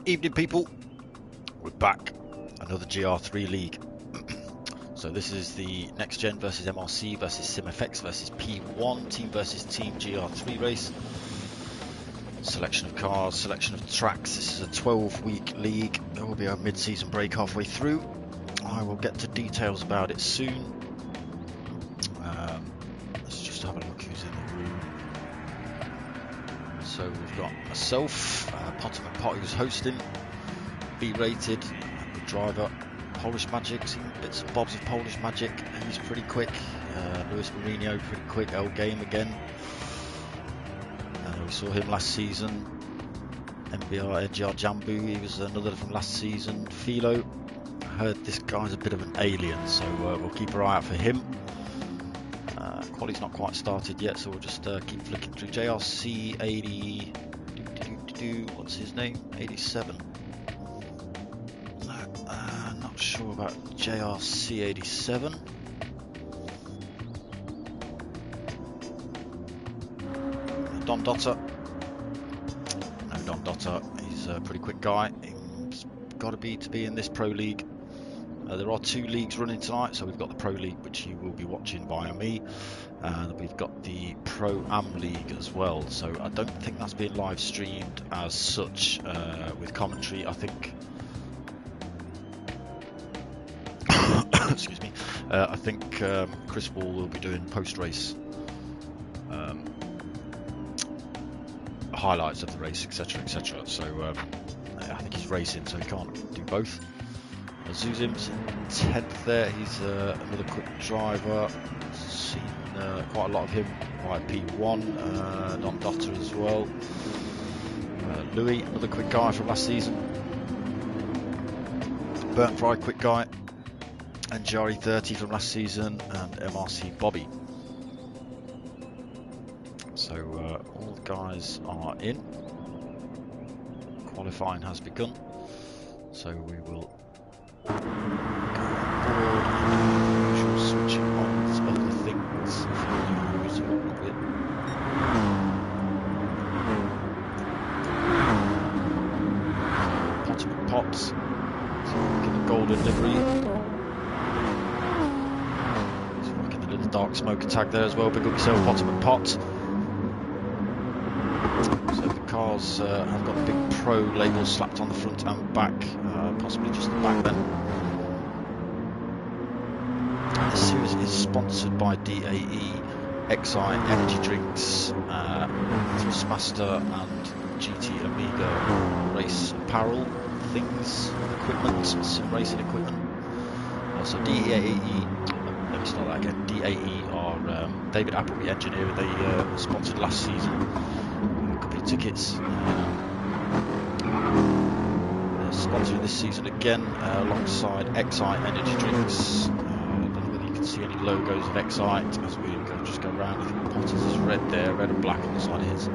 Evening people, we're back, another GR3 league. So this is the NXTGEN versus MRC versus SIMFX versus P1 team versus team GR3 race. Selection of cars, selection of tracks. This is a 12-week league. There will be a mid-season break halfway through. I will get to details about it soon. Let's just have a look who's in the room. So we've got myself, Potter and Pot who's hosting, B-rated, good driver, Polish Magic, seen bits and bobs of Polish Magic, he's pretty quick, Lewis Mourinho pretty quick, L Game again, we saw him last season, NGR Jambu, he was another from last season, Philo, I heard this guy's a bit of an alien, so we'll keep our eye out for him. Quality's not quite started yet, so we'll just keep flicking through. JRC 80, what's his name? 87. Not sure about JRC 87. Don Dotter. No, Don Dotter. He's a pretty quick guy. He's got to be in this pro league. There are two leagues running tonight, so we've got the Pro League, which you will be watching via me, and we've got the Pro Am League as well. So I don't think that's being live streamed as such with commentary. I think, excuse me, I think Chris Wall will be doing post-race highlights of the race, etc., etc. So I think he's racing, so he can't do both. Zuzim's in 10th there, he's another quick driver, seen quite a lot of him via P1, Don Dotter as well. Louis, another quick guy from last season. Burnt Fry, quick guy. And Gr3 from last season, and MRC Bobby. So all the guys are in. Qualifying has begun, so we will go on board and usual switching on to other things for you as well. Pots, so get the golden livery. So get the little darksmoka tag there as well. Big up yourself, Potter Pot. So the cars have got the big Pro label slapped on the front and back, possibly just the back then. This series is sponsored by DAE, XI Energy Drinks, Thrustmaster and GT Amiga race apparel things, equipment, sim racing equipment. So DAE, let me start that again, DAE are David Appleby engineer, they sponsored last season, a couple of tickets. Sponsoring this season again alongside XI Energy Drinks. See any logos of Excite as we just go around. I think Potter's is red there, red and black on the side of his.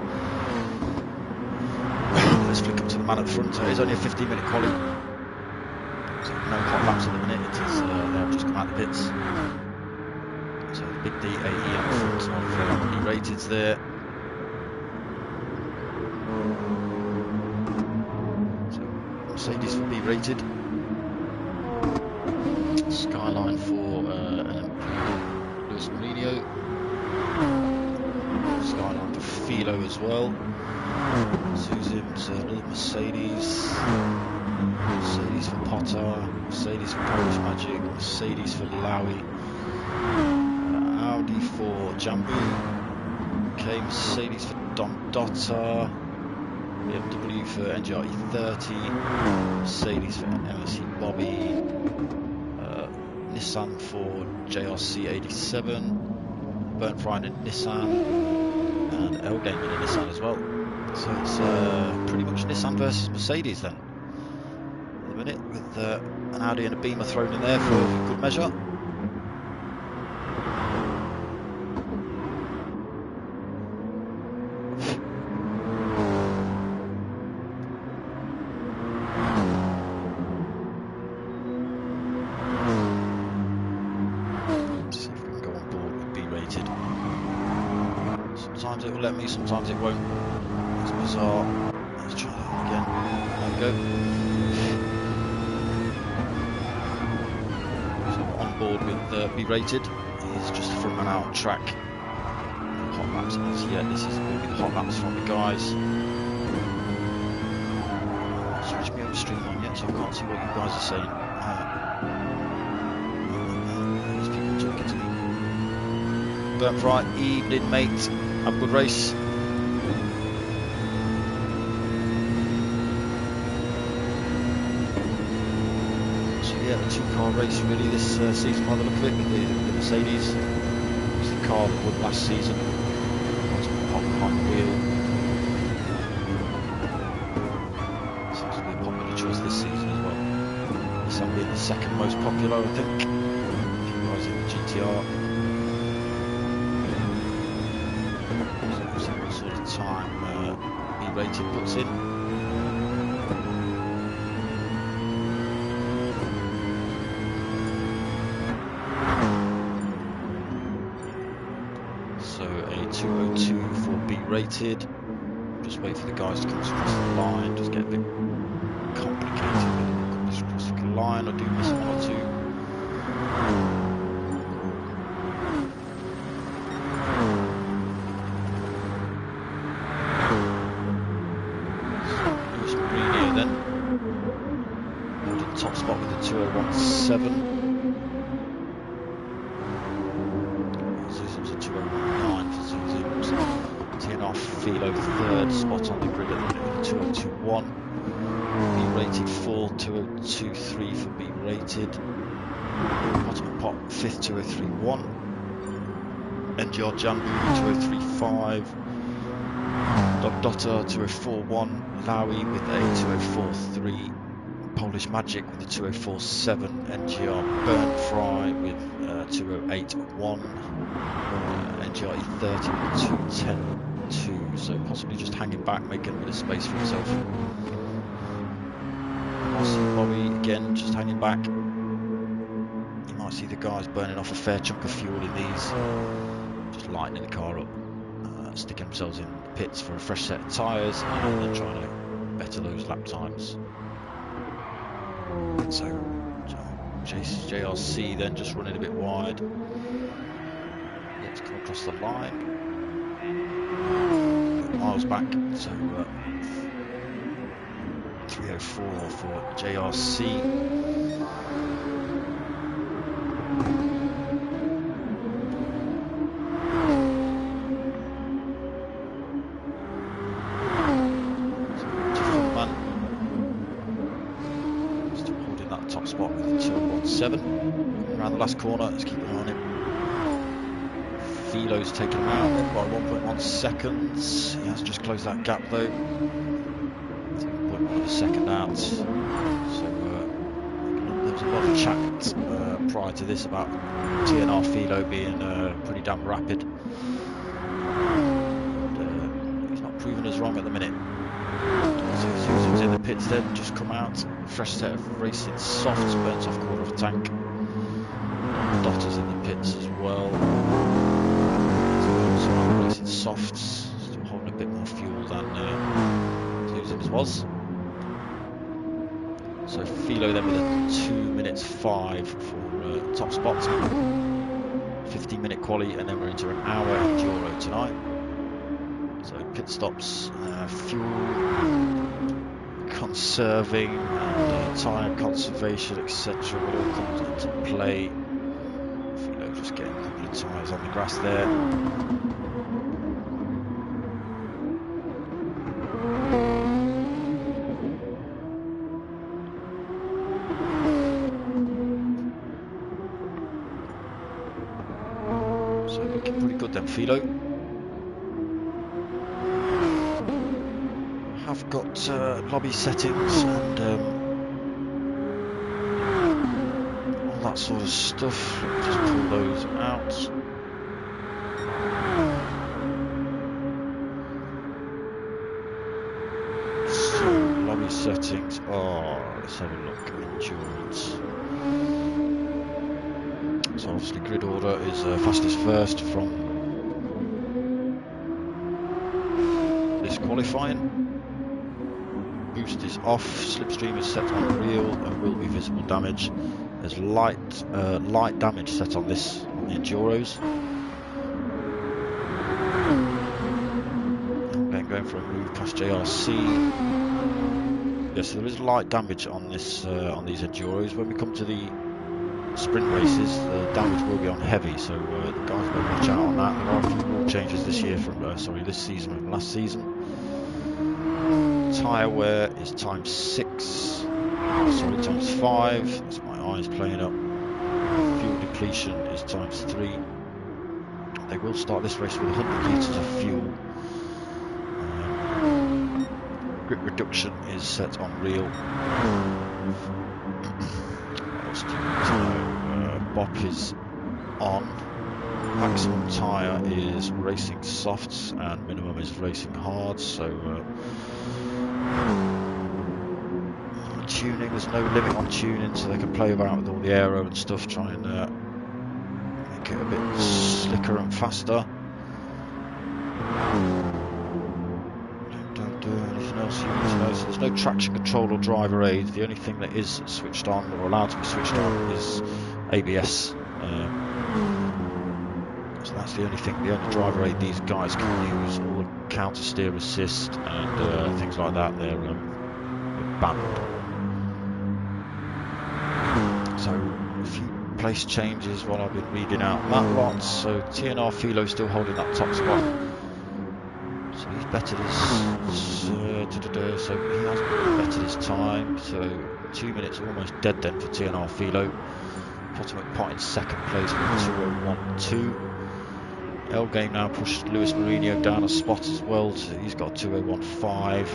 Let's flick up to the man at the front. It's only a 15-minute quali, so no hot laps at the minute. It is they've just come out the pits. So the big DAE on the front of B-rateds there. So Mercedes for B-rated. Skyline for Lewis Mourinho. Skyline for Philo as well. Zuzim's another Mercedes. Mercedes for Potter. Mercedes for Polish Magic. Mercedes for Lowy. Audi for Jambu. Okay, Mercedes for Don Dotter. BMW for NGR 30. Mercedes for MRC Bobby. Nissan for JRC 87, Burnt Fry in Nissan, and L Game in a Nissan as well. So it's pretty much Nissan versus Mercedes then, at the minute, with an Audi and a Beamer thrown in there for good measure. Sometimes it will let me, sometimes it won't. It's bizarre. Let's try that again. There we go. So on board with B-rated. He's just a front man out on track. Hot laps. Yeah, this is going to be the hot laps from the guys. Switch me over stream on yet, so I can't see what you guys are saying. There's people talking to me. Burnt Fry, evening mate. Have a good race. So yeah, the two-car race really this season by the look of it with the Mercedes. It was the car that won last season. Hot behind the wheel. Seems to be a popular choice this season as well. This will be the second most popular, I think. A few guys in the GTR. So what sort of time B-rated puts in. So a 2:02 for B-rated. Just wait for the guys to come across the line. Just get a bit complicated when they come across the line. I do miss one or two. Lewis Marine here then. Holding the top spot with the 2017. Zuzum's a 2019 for Zuzum's. TNR Philo third spot on the grid at the minute with a 2021. B-rated 4, 2023 for B-rated. Bottom Pop 5th 2031. NGR Jambu 2035. Dog Dotter 2041. Lowy with a 2043. Polish Magic with a 2047. NGR Burnt Fry with 2081. NGR E30 with a 210.2. So possibly just hanging back, making a bit of space for himself. MRC Bobby again, just hanging back. You might see the guys burning off a fair chunk of fuel in these. Just lightening the car up, sticking themselves in the pits for a fresh set of tyres, and then trying to better those lap times. So JRC then just running a bit wide. Let's come across the line. Miles back, so 3:04 for JRC. Still holding that top spot with the 2:17. Around the last corner, let's keep an eye on him. Philo's taken him out by 1.1 seconds. He has just closed that gap though. 0.1 of a second out. So there was a lot of chat prior to this about TNR Philo being pretty damn rapid. And, he's not proving us wrong at the minute. So Susan's in the pits then, just come out. Fresh set of racing softs, burnt off quarter of a tank. Dotter's in the pits as well. Racing softs, still holding a bit more fuel than Susan's was. So Philo then with a 2:05 for top spot. 15-minute quali, and then we're into an hour enduro tonight. So pit stops, fuel conserving, and tyre conservation, etc. will all come into play. Philo just getting a couple of tyres on the grass there. So looking pretty good then, Philo. I've got lobby settings and all that sort of stuff. Just pull those out. So lobby settings are, let's have a look, endurance. So obviously grid order is fastest first from this qualifying. boost is off, slipstream is set on real and will be visible damage. There's light damage set on this, on the Enduros. Again, going for a move past JRC. Yes, so there is light damage on this, on these Enduros. When we come to the sprint races, the damage will be on heavy, so the guys will watch out on that. There are a few rule changes this year from, this season from last season. Tyre wear is times 6, times 5, that's my eyes playing up. Fuel depletion is times 3. They will start this race with 100 litres of fuel. Grip reduction is set on real. Bop is on. Maximum tyre is racing softs and minimum is racing hards, so tuning, there's no limit on tuning, so they can play about with all the aero and stuff, try and make it a bit slicker and faster. Don't do anything else you need to know. So there's no traction control or driver aid. The only thing that is switched on or allowed to be switched on is ABS. So that's the only thing, the only driver aid these guys can use. All the counter steer assist and things like that, they're banned. So a few place changes while I've been reading out that lot. So TNR Philo still holding that top spot. So he's bettered his, so he has bettered his time. So 2 minutes almost dead then for TNR Philo. Ultimate Pot in second place with 2:01.2. L Game now pushed Luis Mourinho down a spot as well, so he's got 2:01.5.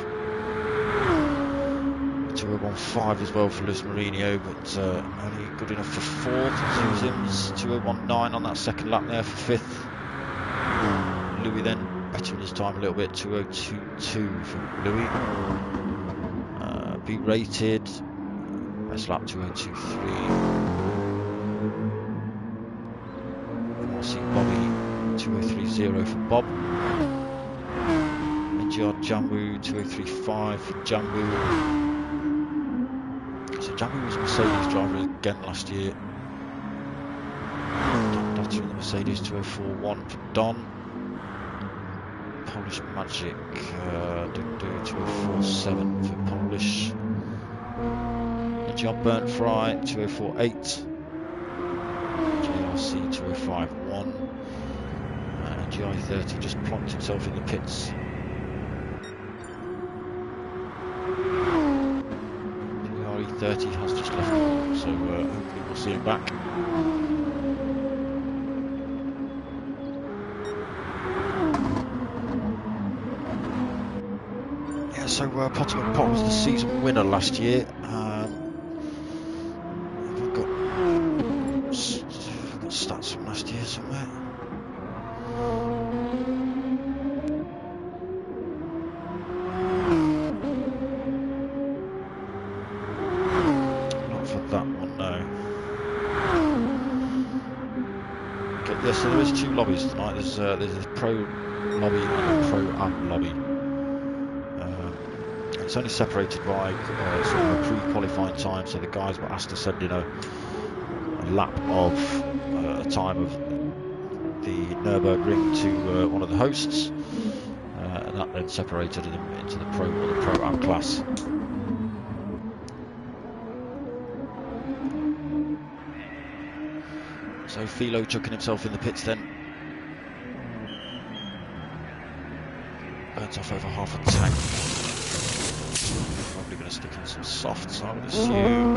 2:01.5 as well for Luis Mourinho, but only good enough for fourth. Zim's 2:01.9 on that second lap there for fifth. Louis then bettering his time a little bit, 2:02.2 for Louis. B rated, best lap 2:02.3. MRC Bobby 2:03.0 for Bob. NGR Jambu 2:03.5 for Jambu. So Jambu was a Mercedes driver again last year. Don Dotter in the Mercedes 2:04.1 for Don. Polish Magic 2:04.7 for Polish. NGR Burnt Fry 2:04.8. JRC 2:05.1. Gr3 just plonked himself in the pits. Gr3 has just left the ball, so hopefully we'll see him back. Yeah, so Potter Pot was the season winner last year. I've got stats from last year somewhere. So there is 2 lobbies tonight. There's a pro lobby and a pro amp lobby. It's only separated by sort of a pre-qualifying time, so the guys were asked to send in a lap of a time of the Nürburgring to one of the hosts, and that then separated them into the pro or the pro amp class. So Philo chucking himself in the pits then. Burns off over half a tank. Probably going to stick in some softs, I would assume.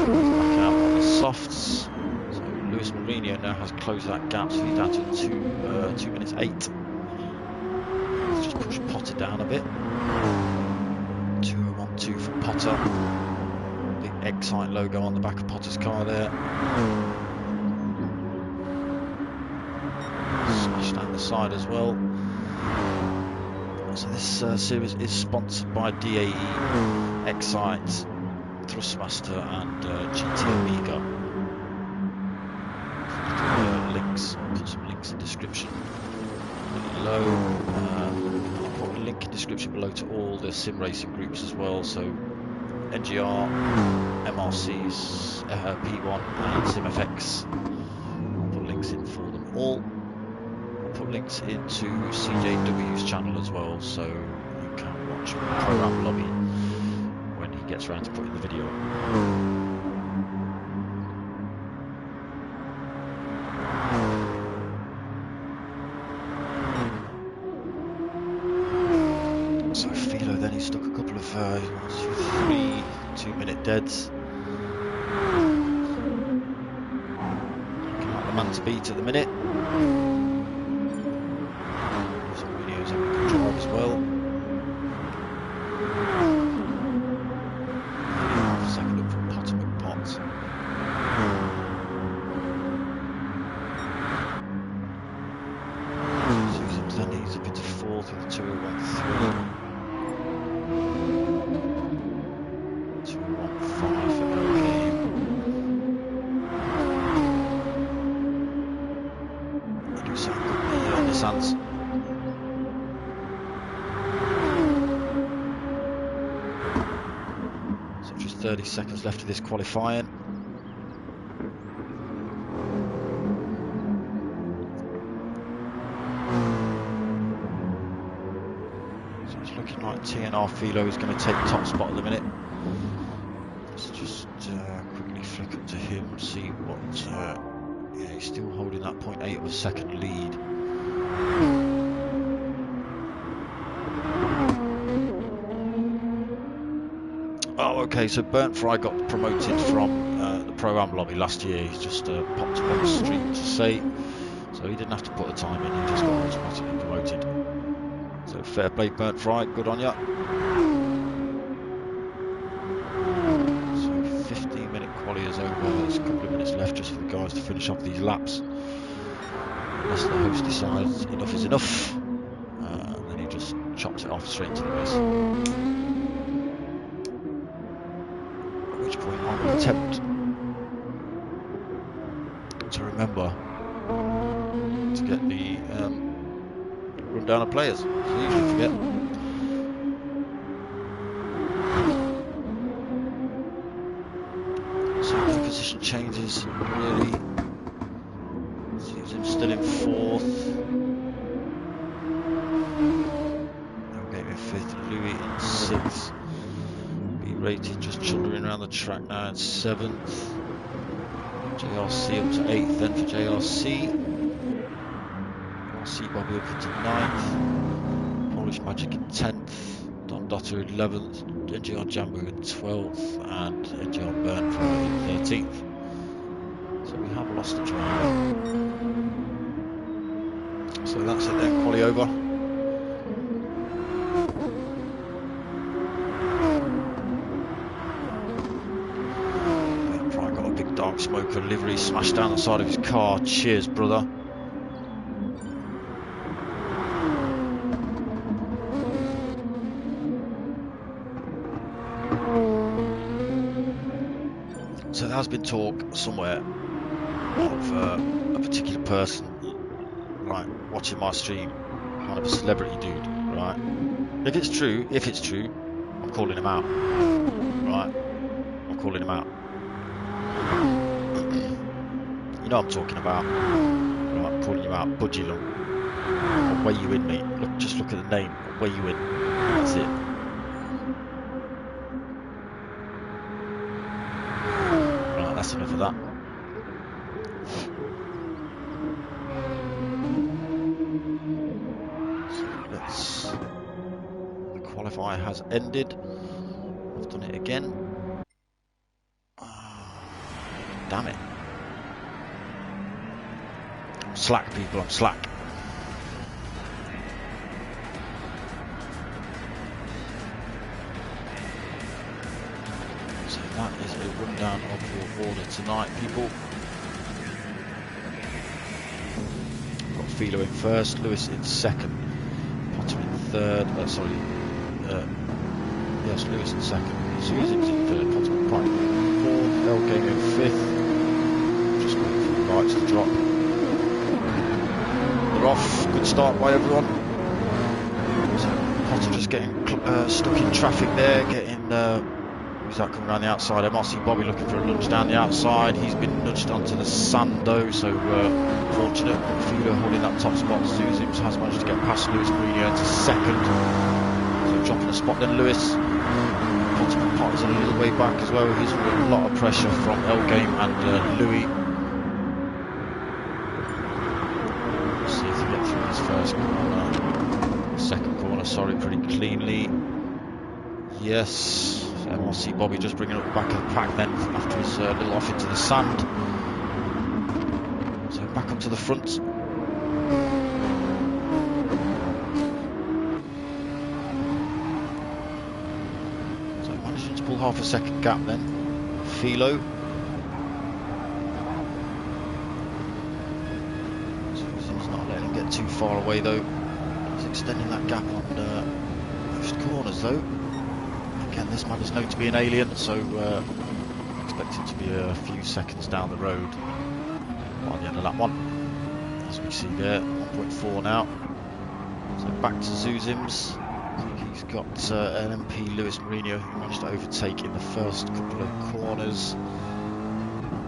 Back out on the softs. So Luis Mourinho now has closed that gap, so he's down to 2 minutes 8. Let's just push Potter down a bit. 2:01.2 for Potter. The Excite logo on the back of Potter's car there. Smashed down the side as well. So this series is sponsored by DAE, Excite, Thrustmaster and GT Amiga. Links, I'll put some links in the description. below. I'll put a link in the description below to all the sim racing groups as well. So NGR, MRCs, P1 and SIMFX. I'll put links in for them all. I'll put links into CJW's channel as well, so you can watch Program Lobby when he gets around to putting the video up. So Philo then, he stuck a couple of 3 2-minute deads. Looking like the man to beat at the minute. Some videos of a good drive as well. Half a second up from Potomac Pot. Susan's then he's up into 4th with 2:01.3. 2:01.5 for no game. They do sound good on this hands. So just 30 seconds left of this qualifying. So it's looking like TNR Philo is going to take the top spot at the minute. Let's just quickly flick up to him and see what. Yeah, he's still holding that 0.8 of a second lead. Oh, okay. So Burnt Fry got promoted from the Pro-Am lobby last year. He's just popped up on the stream to say, so he didn't have to put a time in. He just got automatically promoted. So fair play, Burnt Fry. Good on ya. 15-minute quali is over. There's a couple of minutes left just for the guys to finish off these laps. Unless the host decides enough is enough. And then he just chops it off straight into the race. At which point I will attempt to remember to get the rundown of players. So I usually forget. Position changes really. Seems him still in 4th. Now game in 5th. Louis in 6th. B rated just chundering around the track now in 7th. JRC up to 8th then for JRC. RC Bobby up into 9th. Polish Magic in 10th. Don Dotter 11th. NGR Jambo in 12th and NGR Burnt Fry in 13th. So we have lost a driver. So that's it then, quali over. Burnt Fry got a big darksmoka livery smashed down the side of his car. Cheers, brother. So there has been talk somewhere of a particular person, right, watching my stream, kind of a celebrity dude, right? If it's true, I'm calling him out, right? I'm calling him out. You know what I'm talking about, right? I'm calling you out, Budgie Lung. I'll weigh you in, mate. Look, just look at the name, I'll weigh you in. That's it. That's enough of that. So the qualifier has ended. I've done it again. Oh, damn it. I'm slack, people, I'm slack. That is a rundown of your order tonight, people. Got Philo in 1st, Lewis in 2nd, Potter in 3rd. Yes, Lewis in 2nd. Susan's in 3rd, Potter in 4th, L game in 5th. Just waiting for the lights to drop. They're off. Good start by everyone. Potter just getting stuck in traffic there, getting who's that coming around the outside? MRC Bobby looking for a lunge down the outside. He's been nudged onto the sand though, so fortunate. Fido holding that top spot. Zuzims has managed to get past Lewis Mourinho into second, so dropping a spot. Then Lewis Potter's a little way back as well. He's under a lot of pressure from Elgame and Louis. Let's see if he gets through his first corner, second corner. Sorry, pretty cleanly. Yes. MRC Bobby just bringing up the back of the pack then after his little off into the sand. So back up to the front. So managing to pull half a second gap then. Philo. So he's not letting him get too far away though. He's extending that gap on most corners though. Again, this man is known to be an alien, so expect him to be a few seconds down the road by the end of that one. As we see there, 1.4 now. So back to Zuzims. I think he's got LMP Lewis Mourinho, who managed to overtake in the first couple of corners.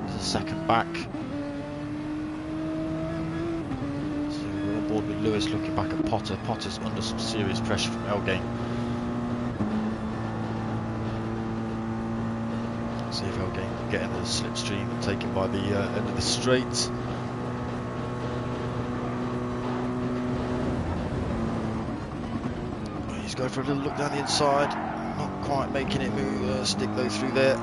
He's a second back. So we're on board with Lewis looking back at Potter. Potter's under some serious pressure from Elgame. See if Elgame can get into the slipstream and take him by the end of the straight. He's going for a little look down the inside, not quite making it move, stick though through there.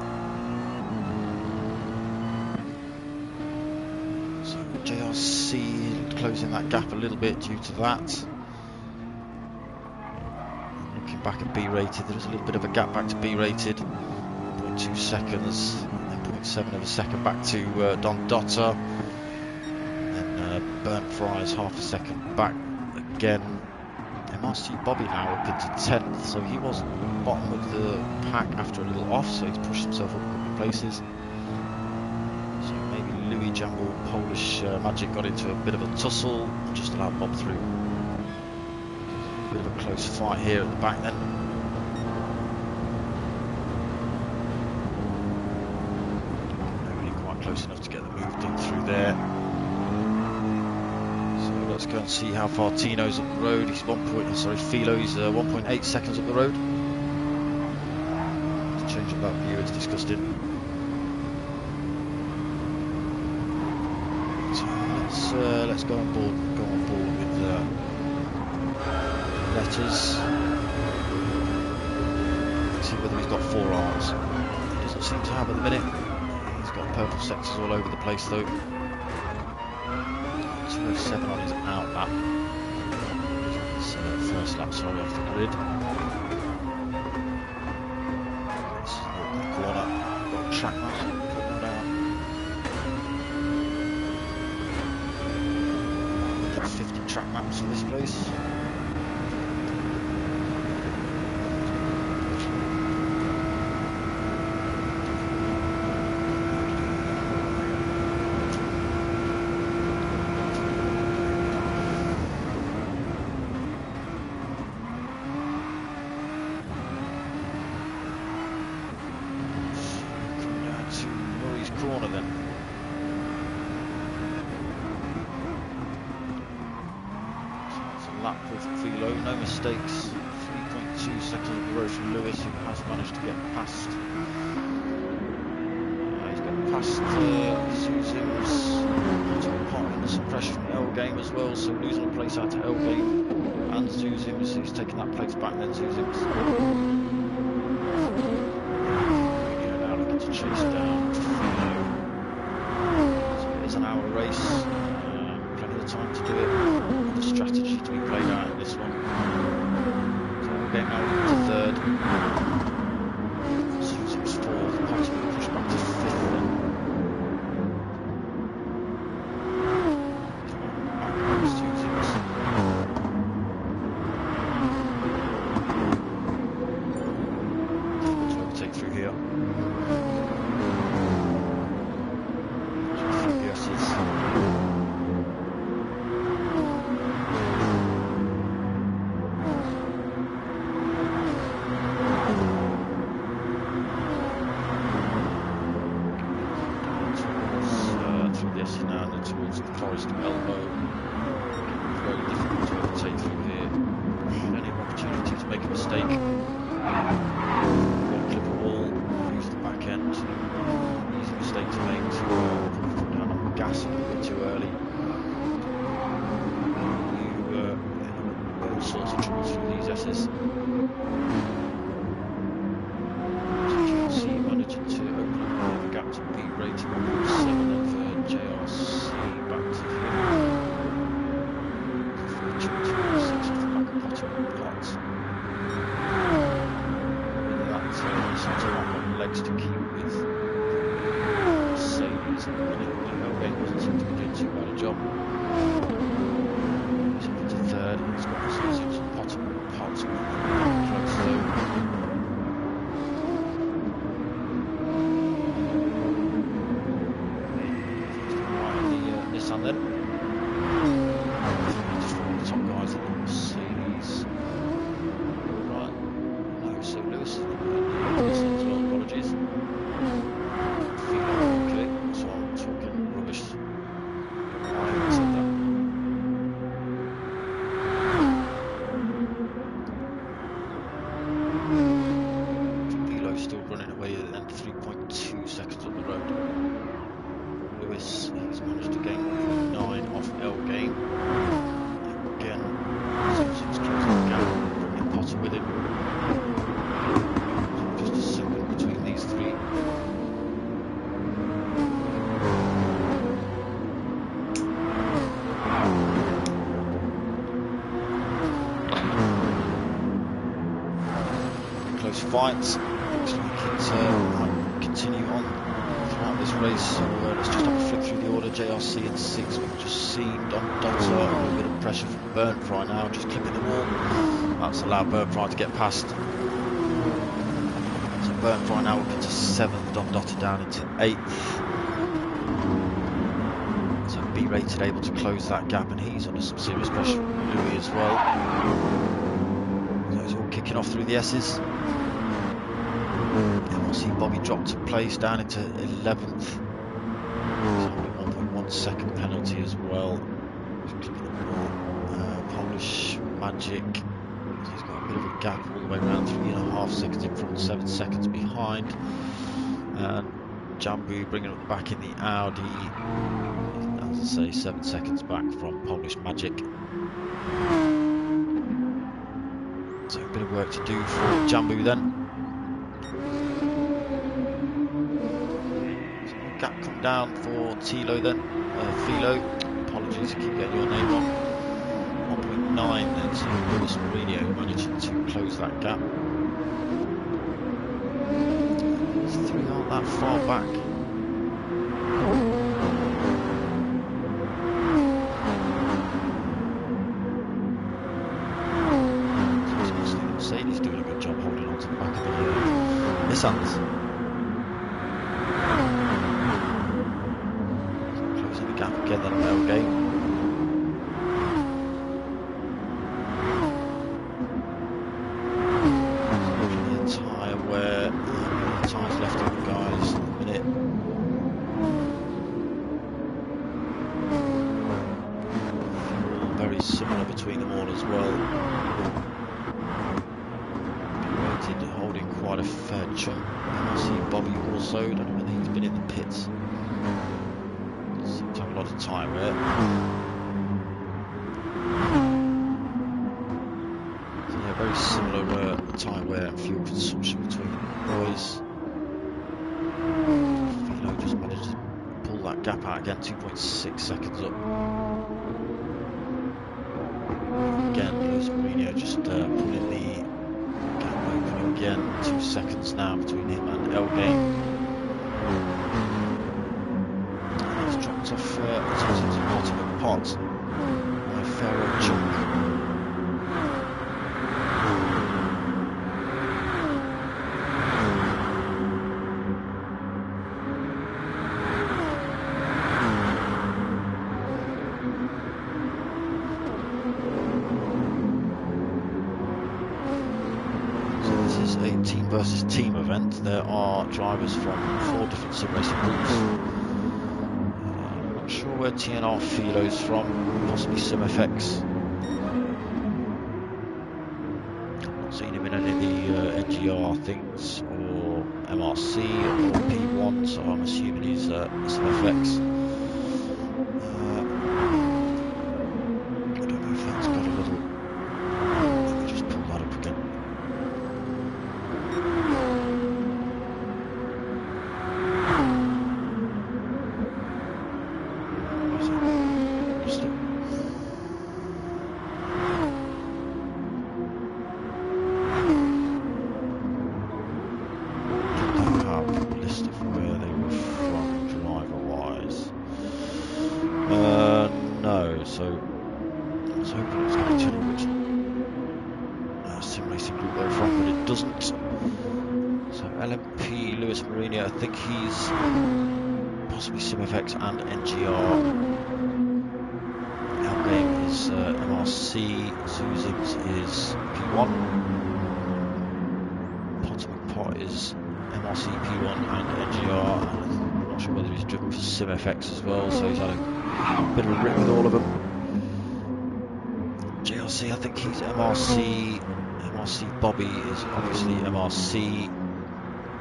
So JRC closing that gap a little bit due to that. Looking back at B rated, there is a little bit of a gap back to B rated. 2 seconds, and then 0.7 of a second back to Don Dotter, and then Burnt Fries half a second back again. MRC Bobby now up into 10th, so he was bottom of the pack after a little off, so he's pushed himself up a couple of places. So maybe Louis Jambo Polish Magic got into a bit of a tussle and just allowed Bob through. A bit of a close fight here at the back then. Close enough to get the move done through there. So let's go and see how far Tino's up the road. He's Philo's 1.8 seconds up the road. Let's change up that view, it's disgusting. So let's go on board with letters. See whether he's got 4 arms. He doesn't seem to have at the minute. Got purple sectors all over the place though. 207 on his out lap. First lap, sorry, off the grid. This is the corner. Got track maps. Put that out. 50 track maps for this place. Corner then. So that's a lap with Philo, no mistakes. 3.2 seconds on the road from Lewis, who has managed to get past. He's got past Zuzims. Took part under some pressure from Elgame as well, so losing a place out to Elgame and Zuzims, who's taking that place back then. Zuzims. Now looking to chase down. An hour race, plenty of time to do it. The strategy to be played out in this one. So we're getting now to third. Susan's fourth. Potter's been pushed back to fifth. Back goes Susan's. Difficult to overtake through here. Forest elbow. Very difficult to overtake through here. Plenty of opportunity to make a mistake. Clip a wall, use the back end. Easy mistake to make. Put down on the gas a little bit too early. All sorts of trouble through these S's. GRC managing to open up the gap to Gr3 to 1.7 then for JRC back to him. 22.6 off the back of bottom pot. With that, sounds like I've got legs to keep with Mercedes. Elgate wasn't seem to be doing too bad a job. He's up into third. He's got Mercedes on bottom pot. Close though. Nissan then. Just follow the top guys in the Mercedes. Right. No, so Lewis is Nissan as well, apologies. Okay, so I'm talking rubbish. Why I said that. Velo still running away and 3.2 seconds on the road. Lewis has managed to gain 9 off Elgate. Again, seems he's closing the gap, bringing Potter with him. Just a second between these three. Close fights. Looks like it might continue on throughout this race, so let's just have a flick through the order. JRC in 6th, we've just seen Dotter, a little bit of pressure from Gr3 now, just clipping the wall. That's allowed Gr3 to get past. So Gr3 now up into 7th, Dotter down into 8th. So B-rated able to close that gap, and he's under some serious pressure from Louis as well. So it's all kicking off through the S's. MRC Bobby dropped to place down into 11th. So 1.1 second penalty as well. Polish Magic. He's got a bit of a gap all the way around, 3.5 seconds in front, 7 seconds behind. And Jambu bringing up the back in the Audi. As I say, 7 seconds back from Polish Magic. So a bit of work to do for Jambu then. Gap come down for Tilo then, Philo, apologies, I keep getting your name wrong. 1.9 then to Lewis Mourinho managing to close that gap. These three aren't that far back. Mercedes doing a good job holding on to the back of the Nissans. Gap again then on Elgate. The tyre where the tyres left over guys at the minute. All very similar between them all as well. Rated holding quite a fair chunk. MRC Bobby also, don't know whether he's been in the pits. Seems to have a lot of tyre wear. So yeah, very similar tyre wear and fuel consumption between the boys. Philo just managed to pull that gap out again, 2.6 seconds up. Again, Lewis Mourinho just pulling the gap open again, 2 seconds now between him and Elgate. Off to the bottom of the pot by a fair old chunk. So this is a team versus team event. There are drivers from 4 different sim racing groups. Sure where TNR Philo's from, possibly SIMFX. Not seen him in any of the NGR things or MRC or P1, so I'm assuming he's SIMFX. I don't know if that's got a little. Let me just pull that up again. No, so I was hoping it was going to tell you which sim racing group they're from, but it doesn't. So LMP Lewis Marino, I think he's possibly SIMFX and NGR. Game is MRC, Zuzim's is P1. Potomac Pot is MRC, P1 and NGR. I'm not sure whether he's driven for SIMFX as well, so he's had a bit of a rip with all of them. JRC, I think he's MRC. MRC Bobby is obviously MRC.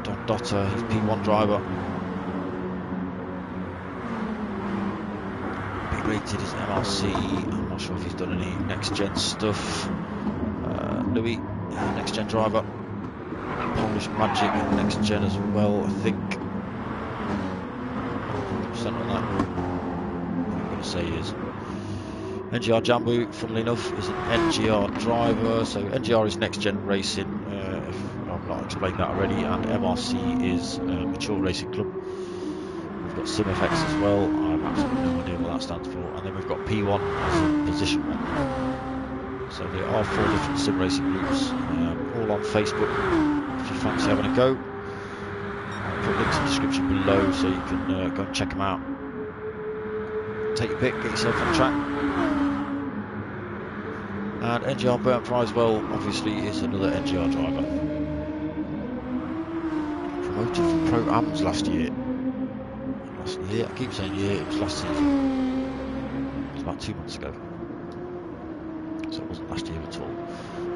Don Dotter, he's P1 driver. Rated is MRC. I'm not sure if he's done any NXTGEN stuff. Louis, NXTGEN driver. Polish Magic NXTGEN as well, I think. 100% on that. I'm going to say he is. NGR Jambu, funnily enough, is an NGR driver. So NGR is NXTGEN Racing, if I've not explained that already, and MRC is Mature Racing Club. We've got SIMFX as well. I have absolutely no idea what that stands for. And then we've got P1 as a position 1. So there are 4 different sim racing groups, all on Facebook. If you fancy having a go, I'll put links in the description below so you can go and check them out. Take your pick, get yourself on track. And NGR Burnt Prizewell obviously is another NGR driver. Promoted from Pro-Ams last year. I keep saying year, it was last season. It was about 2 months ago. So it wasn't last year at all.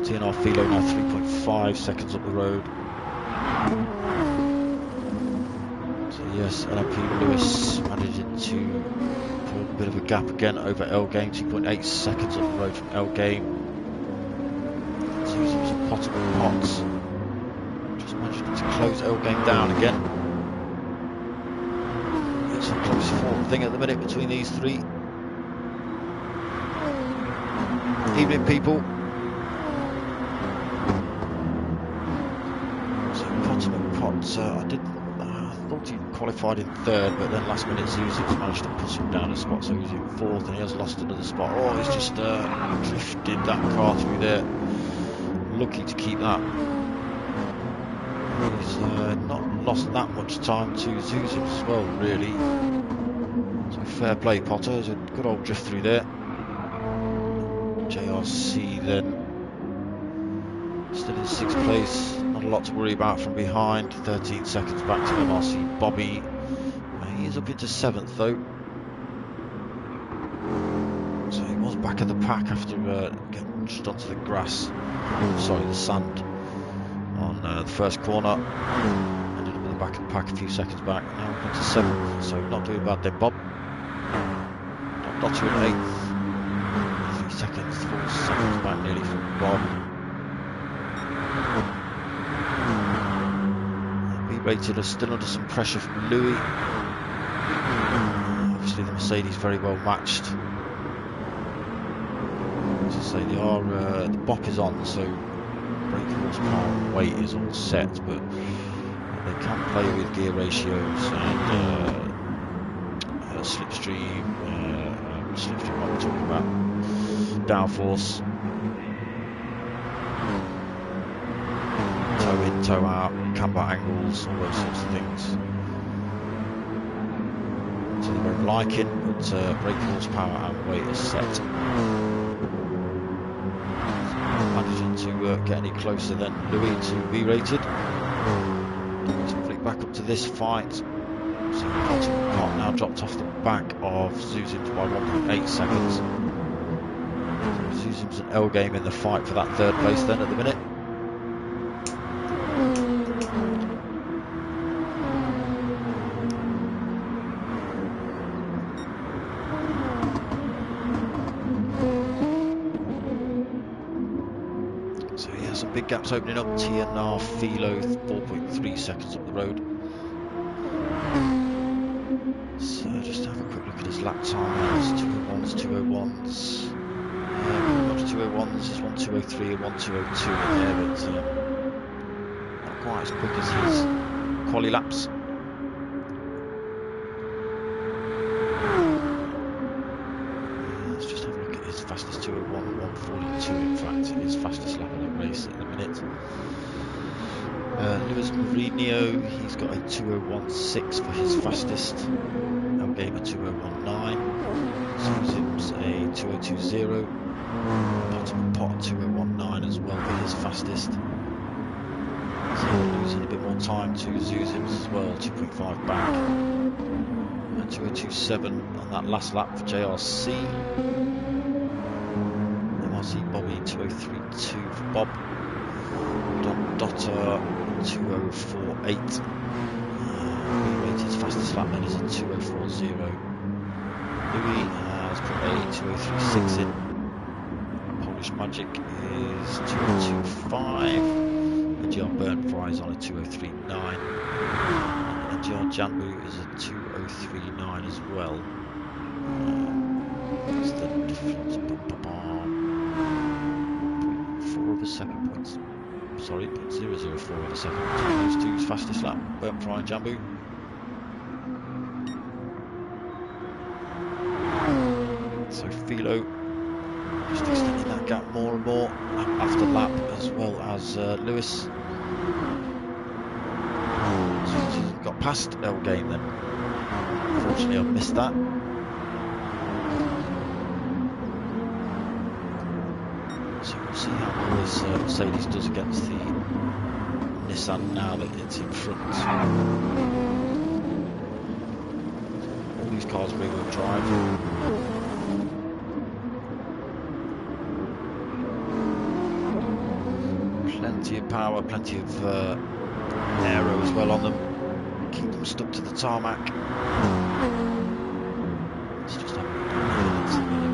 TNR Philo now 3.5 seconds up the road. So yes, LMP Lewis managing to pull a bit of a gap again over L Game, 2.8 seconds up the road from L Game. Using some Potomac Pots. Just managing to close L Game down again. It's a close fought thing at the minute between these 3. Evening, people. So Potomac Pot, I thought he qualified in 3rd, but then last minute Zuzim's managed to push him down a spot, so he's in 4th and he has lost another spot. Oh, he's just drifted that car through there. Lucky to keep that. He's not lost that much time to Zuzim as well, really. So fair play, Potter. There's a good old drift through there. JRC then still in 6th place. Not a lot to worry about from behind. 13 seconds back to MRC Bobby. He is up into 7th though. So he was back of the pack after getting just onto the grass. Sorry, the sand on the first corner. Ended up at the back of the pack a few seconds back. Now up into 7th, so not doing bad then, Bob. Not to an 8th. 3 seconds, 4 seconds back nearly from Bob. B-rated are still under some pressure from Louis. Obviously the Mercedes very well matched. As I say, they are, the BOP is on, so brake horsepower and weight is all set, but they can play with gear ratios and slipstream, what we're talking about, downforce, toe in, toe out, camber angles, all those sorts of things. So they're very liking, but brake horsepower and weight is set. Managing to get any closer than Louis to be rated. To flick back up to this fight. So Pot now dropped off the back of Zuzims by 1.8 seconds. So Zuzim's an L game in the fight for that third place then at the minute. So yeah, some big gaps opening up. TNR Philo 4.3 seconds up the road. So just have a quick look at his lap times. 201s, 201s. Pretty much 201s, there's 1203 and 1202 in there, but not quite as quick as his quali laps. Let's just have a look at his fastest 201, 142 in fact, his fastest lap of the race at the minute. Lewis Mourinho, he's got a 201.6 for his fastest. Elgamer 201.9. Zuzim's a 202.0. Bottom Pot 201.9 as well for his fastest. So losing a bit more time to Zuzim's as well, 2.5 back. And 202.7 on that last lap for JRC. MRC Bobby 203.2 for Bob. Dotter 204.8. His fastest lap then is a 204.0. Louis has put a 203.6 in. Polish Magic is 202.5. NGR Burn Fries on a 203.9. And NGR Janbu is a 203.9 as well. What's the difference? 0.4 of a second points. Sorry, 0.004 of a second between those two's fastest lap. Burn Fry and Janbu. So Philo just extending that gap more and more lap after lap, as well as Lewis. So got past L game then. Unfortunately, I've missed that. So we'll see how well this Mercedes does against the Nissan now that it's in front. All these cars are rear-wheel drive. Plenty of power, plenty of aero as well on them. Keep them stuck to the tarmac. Let's just have a look at see whether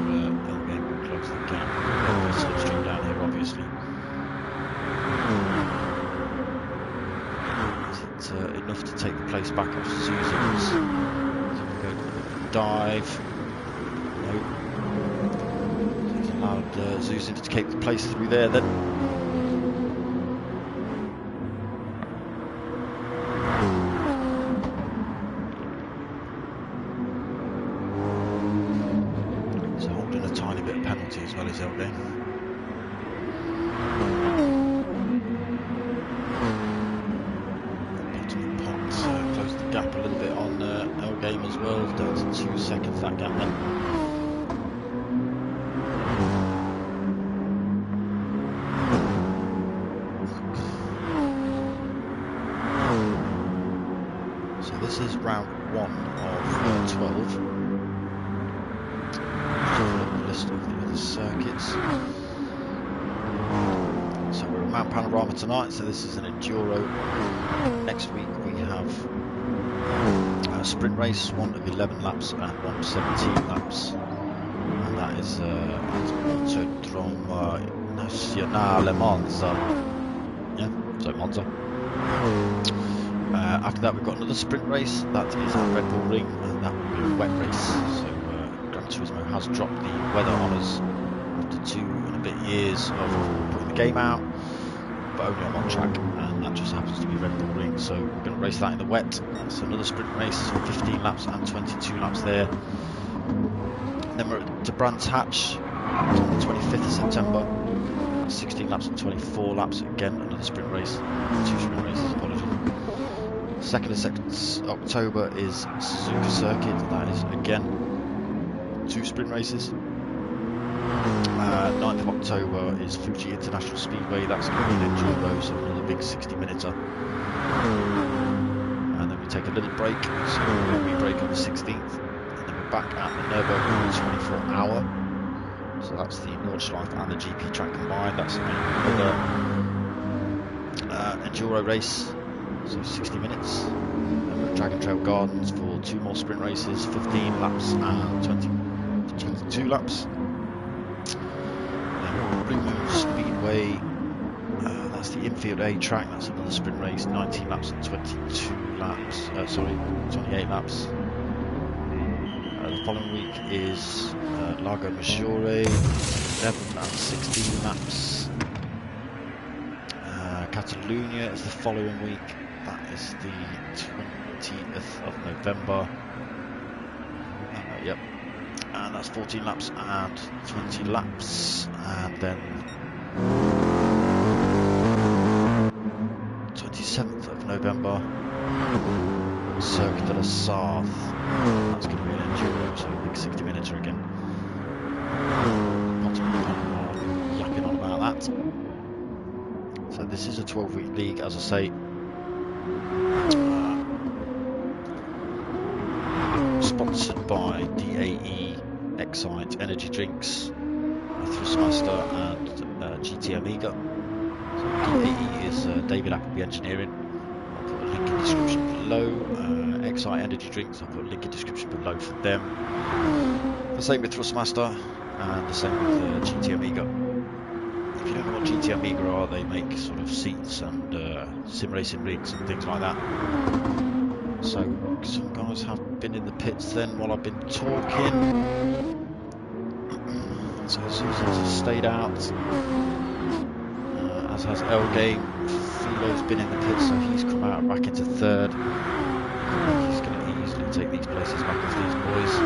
L-Game will close the gap. Slipstream down here, obviously. Is it enough to take the place back off Zuzim's? So we'll go dive. Nope. He's allowed Zuzim to keep the place through there then. As well as LD. Bottom Pot closed the gap a little bit on L game as well, down to 2 seconds that gap then. So this is round 1 of 12. List of the other circuits. So we're at Mount Panorama tonight, so this is an enduro. Next week we have a sprint race, one of 11 laps and one of 17 laps, and that is Autodromo Nazionale Monza. Yeah, so Monza. After that we've got another sprint race, that is at Red Bull Ring, and that will be a wet race. So Gran Turismo has dropped the weather on us after 2 and a bit years of putting the game out, but only on one track, and that just happens to be Red Bull Ring. So we're going to race that in the wet. That's another sprint race, 15 laps and 22 laps there. And then we're at De Brands Hatch on the 25th of September, 16 laps and 24 laps, again another sprint race, 2 sprint races, apologies. 2nd of October is Suzuka Circuit, that is again 2 sprint races. 9th of October is Fuji International Speedway, that's going to be an enduro, so another big 60 minuter. And then we take a little break, so we break on the 16th, and then we're back at the Nürburgring 24-hour. So that's the Nordschleife and the GP track combined. That's another enduro race, so 60 minutes. Then we're at Dragon Trail Gardens for 2 more sprint races, 15 laps and 22 laps. Then Blue Moon Speedway, that's the infield A track. That's another sprint race, 19 laps and 28 laps. The following week is Lago Maggiore, 11 and 16 laps. Catalunya is the following week. That is the 20th of November. Yep. And that's 14 laps and 20 laps. And then 27th of November, Cirque de la Sarthe. That's going to be an enduro, so a big 60 minutes again. Yapping on about that. So this is a 12-week league, as I say. Sponsored by DAE, Excite Energy Drinks, Thrustmaster and GT Amiga. So DAE is David Appleby Engineering. I'll put a link in the description below. Excite Energy Drinks, I'll put a link in the description below for them. The same with Thrustmaster and the same with GT Amiga. If you don't know what GT Amiga are, they make sort of seats and sim racing rigs and things like that. So some guys have been in the pits then while I've been talking. So Susan's has stayed out, as has L-Game. Philo's been in the pits, so he's come out back into third. He's going to easily take these places back off these boys.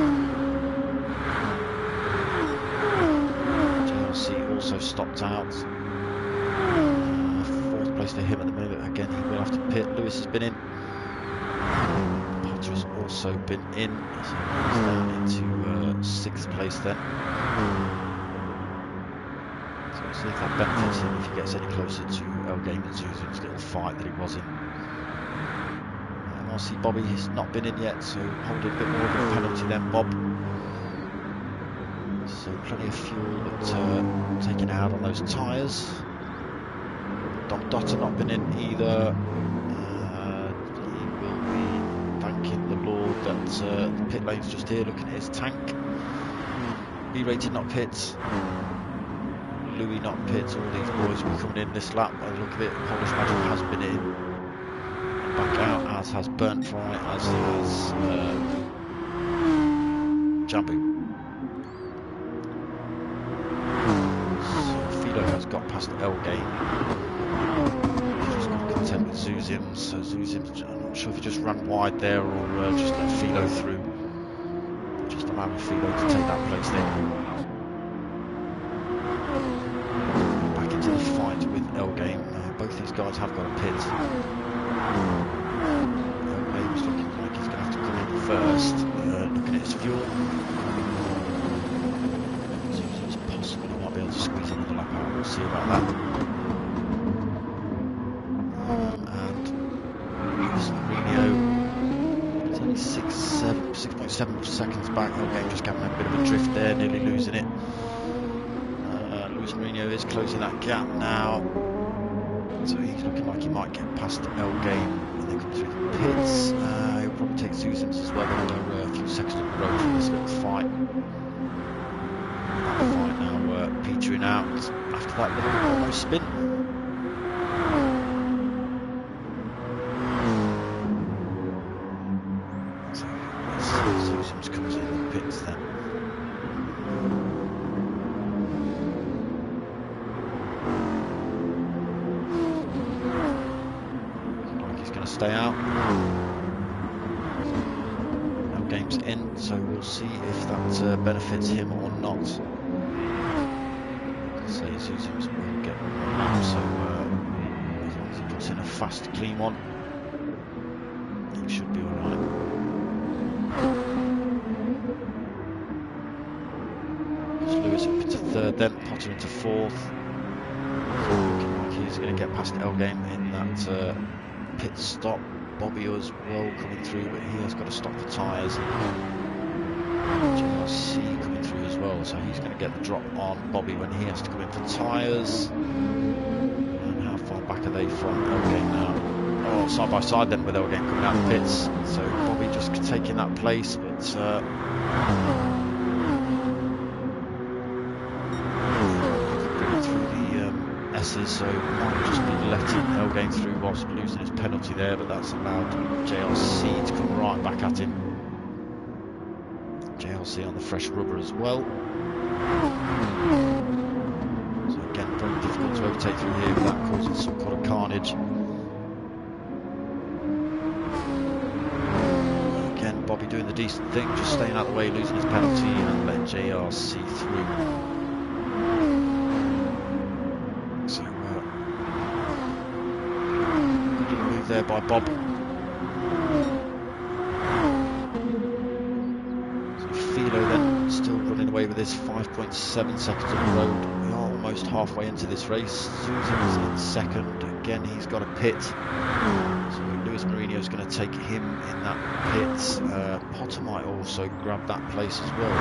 JLC also stopped out. 4th place for him at the moment. Again, he will have to pit. Lewis has been in. Potter has also been in, so he's down into 6th place then. So we'll see if that benefits him if he gets any closer to L-Game and Zuzu's little fight that he was in. MRC Bobby has not been in yet, so holding a bit more of a penalty then, Bob. So plenty of fuel but taken out on those tyres. Dom Dotter not been in either. He will be thanking the Lord that the pit lane's just here, looking at his tank. B-rated not pit. Louis not pit. All these boys will be coming in this lap by the look of it. Polish Magic has been in. Back out, as has Burnt Fry, as has Jambu. So Philo has got past L-Game. He's just got to contend with Zuzims. So Zuzims, I'm not sure if he just ran wide there or just let Philo through. Just allowing Philo to take that place there. Back into the fight with L-Game. Both these guys have got a pit. L-Game's looking like he's going to have to come in first. Looking at his fuel. So it's possible he might be able to squeeze another lap out. We'll see about that. And Luis Mourinho, it's only 6.7 seconds back. L-Game just having a bit of a drift there, nearly losing it. Luis Mourinho is closing that gap now. So he's looking like he might get past L-Game when they come through the pits. He'll probably take Zuzims as well. They're a few seconds on the road from this little fight. That fight now petering out after that little almost spin. So Zuzims comes in the pits then. Stay out. L-Game's in, so we'll see if that benefits him or not. I'll say Zuzims will get one lap, so as long as he puts in a fast, clean one, he should be alright. Lewis up into 3rd, then Potter into 4th. Looking like he's going to get past L-Game in that pit stop. Bobby as well coming through, but he has got to stop for tyres. MRC coming through as well, so he's going to get the drop on Bobby when he has to come in for tyres. And how far back are they from Elgame now? Oh, side by side then with Elgame coming out of the pits. So Bobby just taking that place, but so might just be letting Elgame through whilst losing his penalty there, but that's allowed JLC to come right back at him. JLC on the fresh rubber as well. So again, very difficult to overtake through here without causing some kind of carnage. Again, Bobby doing the decent thing, just staying out of the way, losing his penalty and letting JLC through. There by Bob. So Philo then still running away with his 5.7 seconds on the road. We are almost halfway into this race. Susan's in second. Again, he's got a pit. So Lewis Marino is going to take him in that pit. Potter might also grab that place as well.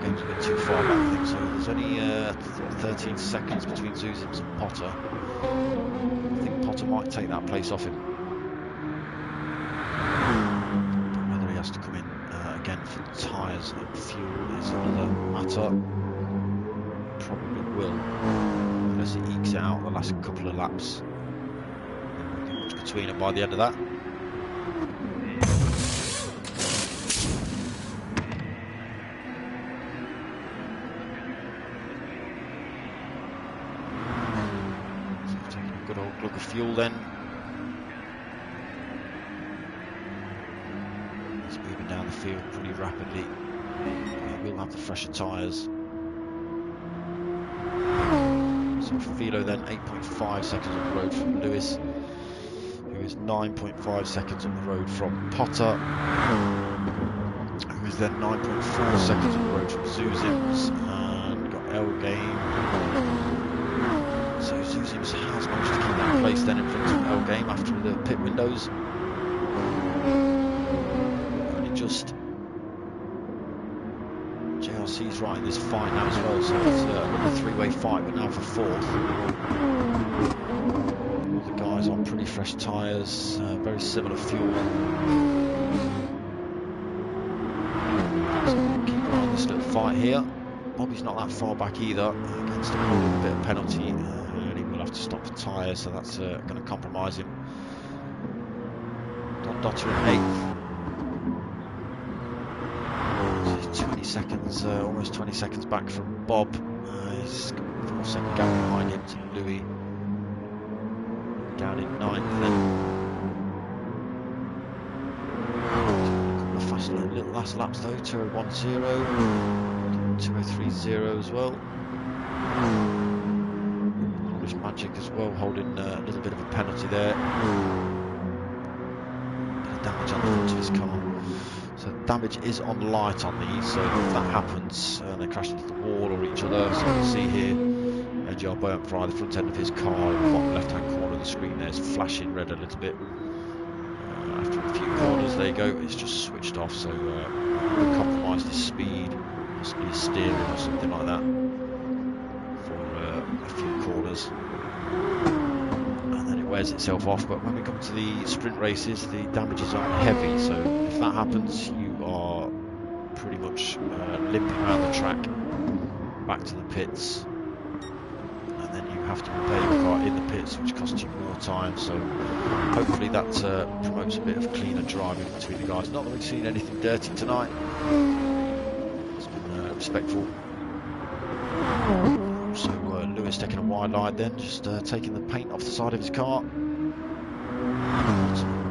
Game's a bit too far back, I think, so there's only 13 seconds between Zuzims and Potter. I think Potter might take that place off him. But whether he has to come in again for tyres and fuel is another matter. Probably will, unless he ekes it out the last couple of laps. There won't be much between them by the end of that. Good old glug of fuel then. He's moving down the field pretty rapidly. He will have the fresher tyres. So Philo then 8.5 seconds on the road from Lewis, who is 9.5 seconds on the road from Potter, who is then 9.4 seconds on the road from Zuzims, and got Elgame. So Zuzims has managed to keep that place then in front of Elgame after the pit windows. Only just JRC's right in this fight now as well, so it's another three-way fight, but now for fourth. All the guys on pretty fresh tyres, very similar fuel. So we'll keep an eye on this little fight here. Bobby's not that far back either, against a little bit of penalty, and he will have to stop for tyre, so that's going to compromise him. Don Dotter in 8th. So he's 20 seconds, almost 20 seconds back from Bob. He's got a 4-second gap behind him to Louis. Down in 9th then. A fast little last laps though, 2:01.0. 2:03.0 as well. Polish Magic as well, holding a little bit of a penalty there. Bit of damage on the front of his car. So damage is on light on these, so if that happens and they crash into the wall or each other, so you can see here NGR burnt fry, the front end of his car, the bottom left hand corner of the screen there is flashing red a little bit. After a few corners, there you go, it's just switched off, so compromised his speed. Possibly a steering or something like that for a few corners, and then it wears itself off. But when we come to the sprint races, the damages aren't heavy, so if that happens, you are pretty much limping around the track back to the pits, and then you have to repair your car in the pits, which costs you more time. So hopefully that promotes a bit of cleaner driving between the guys. Not that we've seen anything dirty tonight. Respectful. So Lewis taking a wide line then, just taking the paint off the side of his car.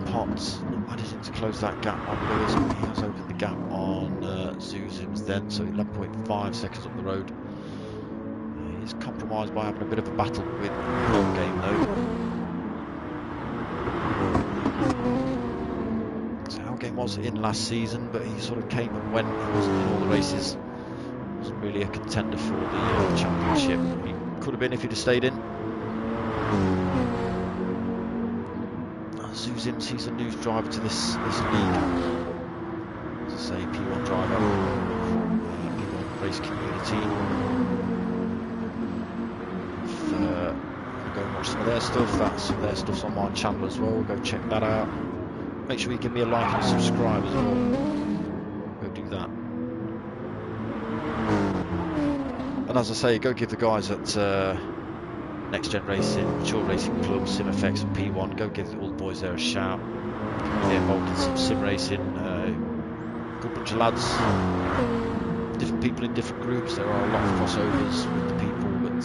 Potts not managing to close that gap on Lewis, but he has opened the gap on Zuzims then, so 11.5 seconds up the road. He's compromised by having a bit of a battle with Elgame though. So Elgame was in last season, but he sort of came and went. He wasn't in all the races. Wasn't really a contender for the championship. He could have been if he'd have stayed in. Zuzims, he's a new driver to this league. As I say, P1 driver, P1 race community. If go and watch some of their stuff, some of their stuff's on my channel as well. Go check that out. Make sure you give me a like and a subscribe as well. Go do that. And as I say, go give the guys at NXTGEN Racing, Mature Racing Club, SIMFX and P1, go give all the boys there a shout. Get involved in some sim racing. Good bunch of lads, different people in different groups. There are a lot of crossovers with the people, but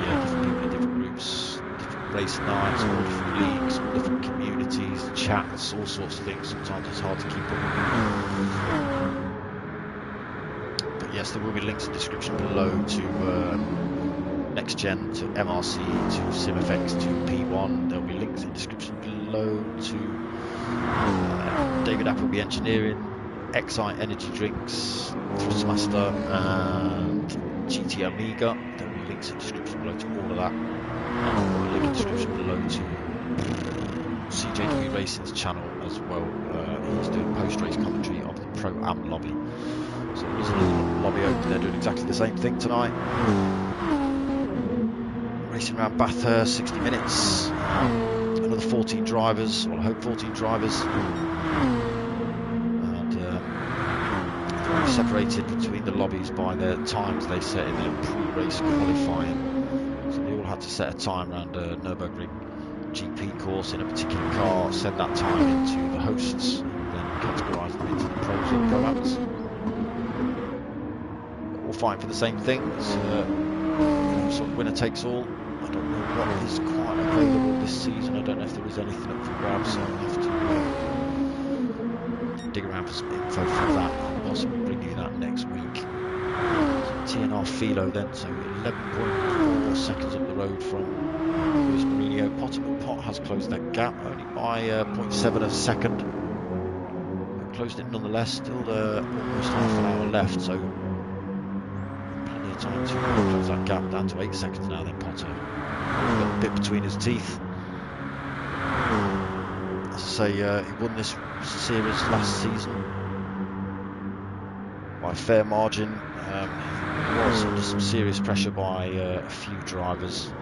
yeah, different people in different groups, different race nights, all different leagues, all different communities, chats, all sorts of things. Sometimes it's hard to keep up. But yes, there will be links in the description below to NXTGEN, to MRC, to SIMFX, to P1. There'll be links in the description below to David Appleby Engineering, XI Energy Drinks, Thrustmaster, and GT Amiga. There'll be links in the description below to all of that. And I'll link in the description below to CJW Racing's channel as well. He's doing post-race commentary of the Pro-Am lobby. So there's a little lobby open there doing exactly the same thing tonight. Racing around Bathurst, 60 minutes. Another 14 drivers, well I hope 14 drivers. And they're only separated between the lobbies by their times they set in their pre-race qualifying. So they all had to set a time around a Nürburgring GP course in a particular car, send that time into the hosts, and then categorise them into the pros or pro-ams. All fighting for the same thing. It's sort of winner takes all. I don't know what is quite available this season. I don't know if there is anything up for grabs, so I'll have to dig around for some info for that. I'll possibly bring you that next week. So TNR Philo then, so 11.4 seconds up the road from Luis Mourinho. Pot has closed that gap only by 0.7 of a second. But closed it nonetheless, still almost half an hour left, so plenty of time to close that gap down to 8 seconds now. Then Potter got a bit between his teeth. As I say, he won this series last season by a fair margin. He was under some serious pressure by a few drivers.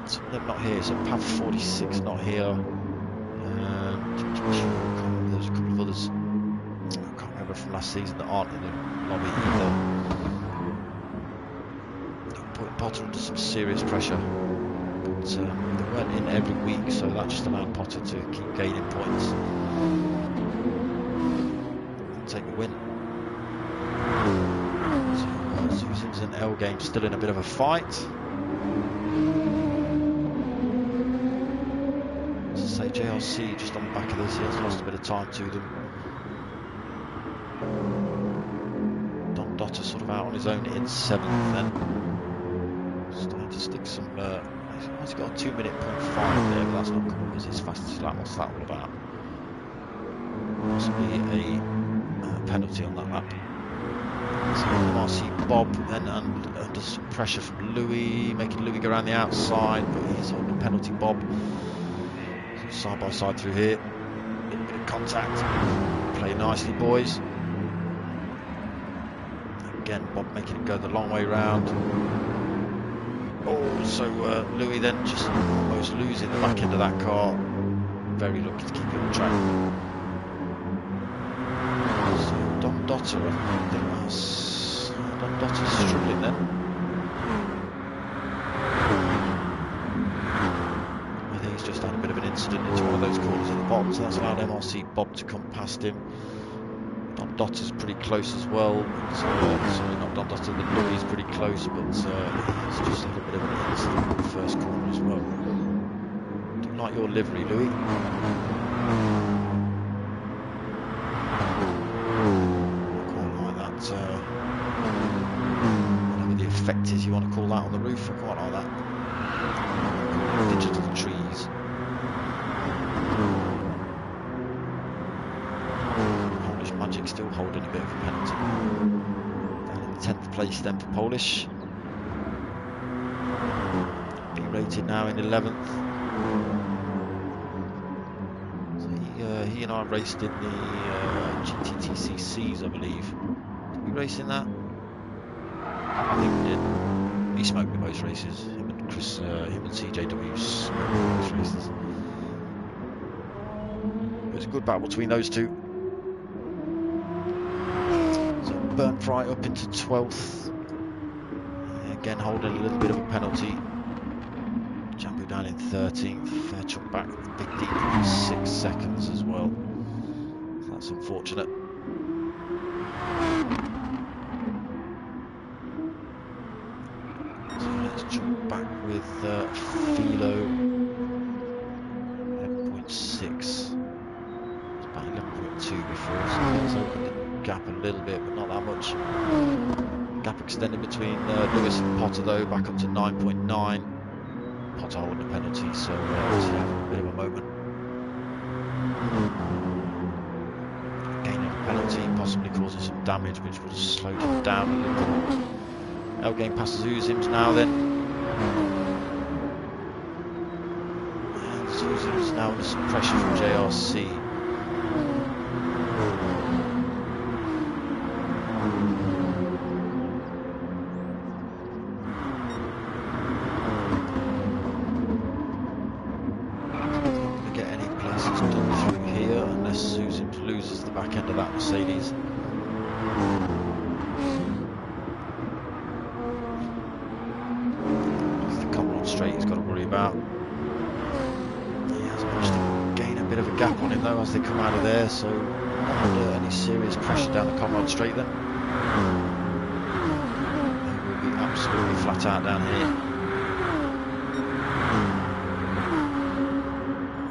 Some of them not here, so Pav 46 not here. There's a couple of others I can't remember from last season that aren't in the lobby either. Put Potter under some serious pressure. But they weren't in every week, so that just allowed Potter to keep gaining points and take the win. So Zuzims and L Game still in a bit of a fight. As I say, JRC just on the back of this, he has lost a bit of time to them. Don Dotter sort of out on his own in 7th then. Starting to stick some he's got a 2-minute 0.5 there, but that's not cool as his fastest lap. What's that all about? Possibly a penalty on that lap. So MRC Bob then under some pressure from Louis, making Louis go around the outside, but he's on the penalty Bob. So side by side through here. A little bit of contact. Play nicely, boys. Again, Bob making it go the long way round. Oh, so Louis then just almost losing the back end of that car. Very lucky to keep it on track. So Don Dotter, I think that's Don Dotter's struggling then. I think he's just had a bit of an incident into one of those corners at the bottom, so that's allowed MRC Bob to come past him. Don Dotter's pretty close as well. Sorry, not Don Dotter, the Louis pretty close, but he's just had a bit of an incident in the first corner as well. Don't like your livery, Louis. Quite like that. Whatever the effect is you want to call that on the roof, I quite like that. Digital trees. Magic still holding a bit of a penalty. Down in 10th place then for Polish. B rated now in 11th. he and I raced in the GTTCCs, I believe. Did we race in that? I think we did. He smoked me most races. Him and Chris, him and CJW smoked me most races. It was a good battle between those two. So burnt right up into 12th. Again holding a little bit of a penalty. Jambu down in 13th. Fairchuk back 15.6 seconds as well. So that's unfortunate. So let's jump back with Philo. 11.6. It's about 11.2 before, so it's opened the gap a little bit, but not that much. Gap extended between Lewis and Potter though, back up to 9.9. Potter holding a penalty, so obviously having a bit of a moment. Gaining a penalty, possibly causing some damage, which will slow him down a little bit. Elgame passes Uzims now then. And Uzims now under some pressure from JRC. Back end of that Mercedes. It's the Common straight he's got to worry about. He has managed to gain a bit of a gap on him though as they come out of there, so not under any serious pressure down the Common straight then. They will be absolutely flat out down here.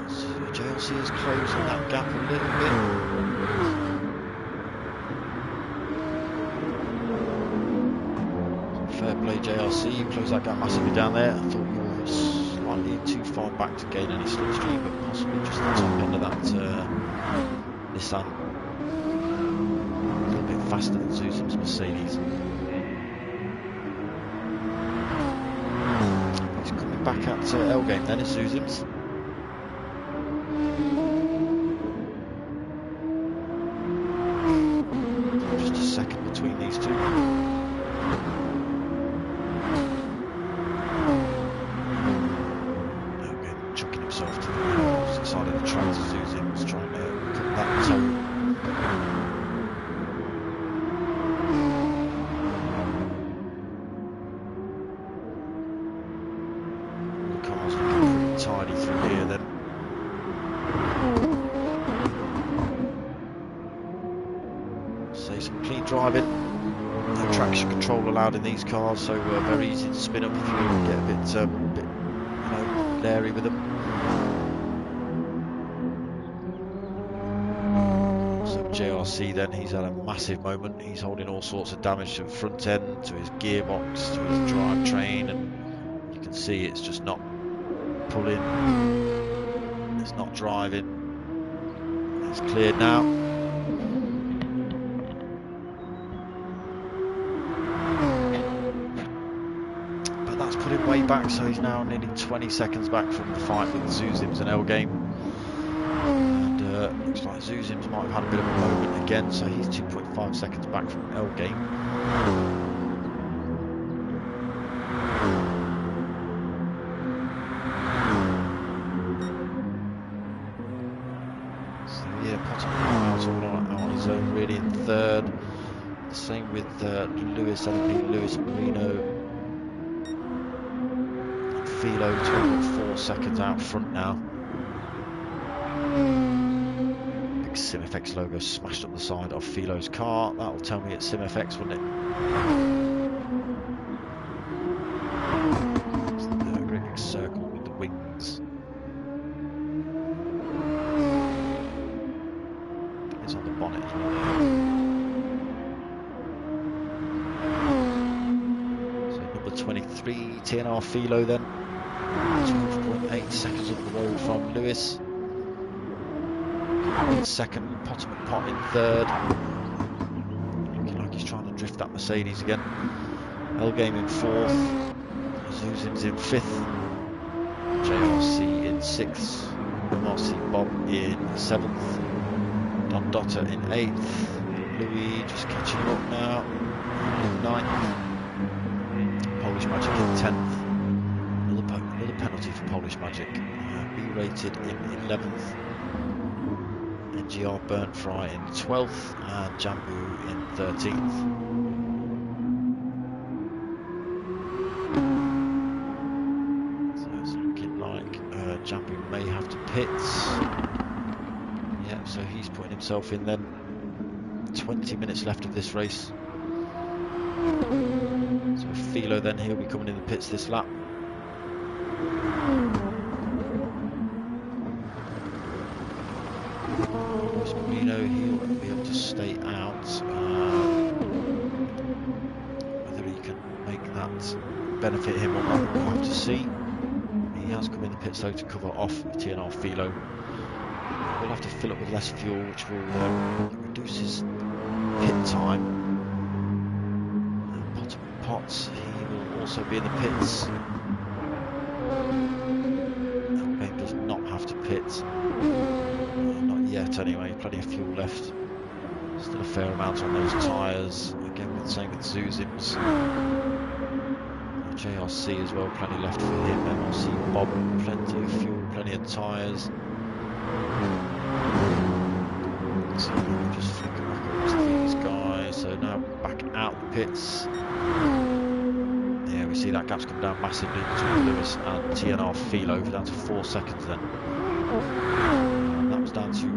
So JLC is closing that gap a little bit. Fair play JRC, you close that gap massively down there. I thought you were slightly too far back to gain any slipstream, but possibly just the top end of that Nissan. A little bit faster than Zuzim's Mercedes. He's coming back at Elgame then, is Zuzim's. Just a second between these two. Side of the track to Zuzim's trying to cut that toe. The car's looking pretty tidy through here then. So some clean driving, no traction control allowed in these cars, so very easy to spin up if you get a bit leery with them. JRC then, he's had a massive moment. He's holding all sorts of damage to the front end, to his gearbox, to his drivetrain, and you can see it's just not pulling, it's not driving. It's cleared now. But that's put him way back, so he's now nearly 20 seconds back from the fight with Zuzims and Elgame. Looks like Zuzims might have had a bit of a moment again, so he's 2.5 seconds back from Elgame. So yeah, Potter out on his own really in third. The same with Lewis, Lewis Marino. And Philo 2.4 seconds out front now. SIMFX logo smashed up the side of Philo's car. That'll tell me it's SIMFX, wouldn't it? It's a great big circle with the wings. It's on the bonnet as well. So number 23, TNR Philo then. 12.8 seconds up the road from Lewis. In second, Potter McPot in third. Looking like he's trying to drift that Mercedes again. Elgame in fourth. Zuzim's in fifth. JRC in sixth. MRC Bob in 7th. Don Dotter in 8th. Louis just catching up now in 9th. Polish Magic in 10th. Another penalty for Polish Magic. B rated in 11th. NGR Burnt Fry in 12th and Jambu in 13th. So it's looking like Jambu may have to pit. Yeah, so he's putting himself in then. 20 minutes left of this race. So Philo then, he'll be coming in the pits this lap. Marino, he'll be able to stay out. Whether he can make that benefit him or not, we'll have to see. He has come in the pits though to cover off TNR Philo. We'll have to fill up with less fuel, which will reduce his pit time. And Potts, he will also be in the pits. Elgame does not have to pit. Not yet anyway, plenty of fuel left. Still a fair amount on those tyres. Again, with the same with Zuzims. JRC as well, plenty left for him. MRC Bob, plenty of fuel, plenty of tyres. So we'll just flick it back over to these guys. So now back out the pits. Yeah, we see that gap's come down massively between Lewis and TNR Philo, down to 4 seconds then. And that was down to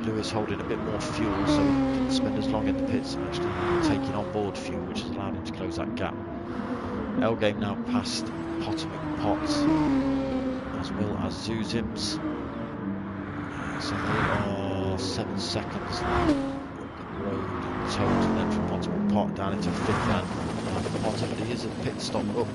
Lewis holding a bit more fuel, so he didn't spend as long in the pits, actually taking on board fuel, which has allowed him to close that gap. Elgame now past Potomac Potts, as well as Zuzims. So they are 7 seconds up the road in total then from Potomac Pot down into 5th and Potomac. He is a pit stop up.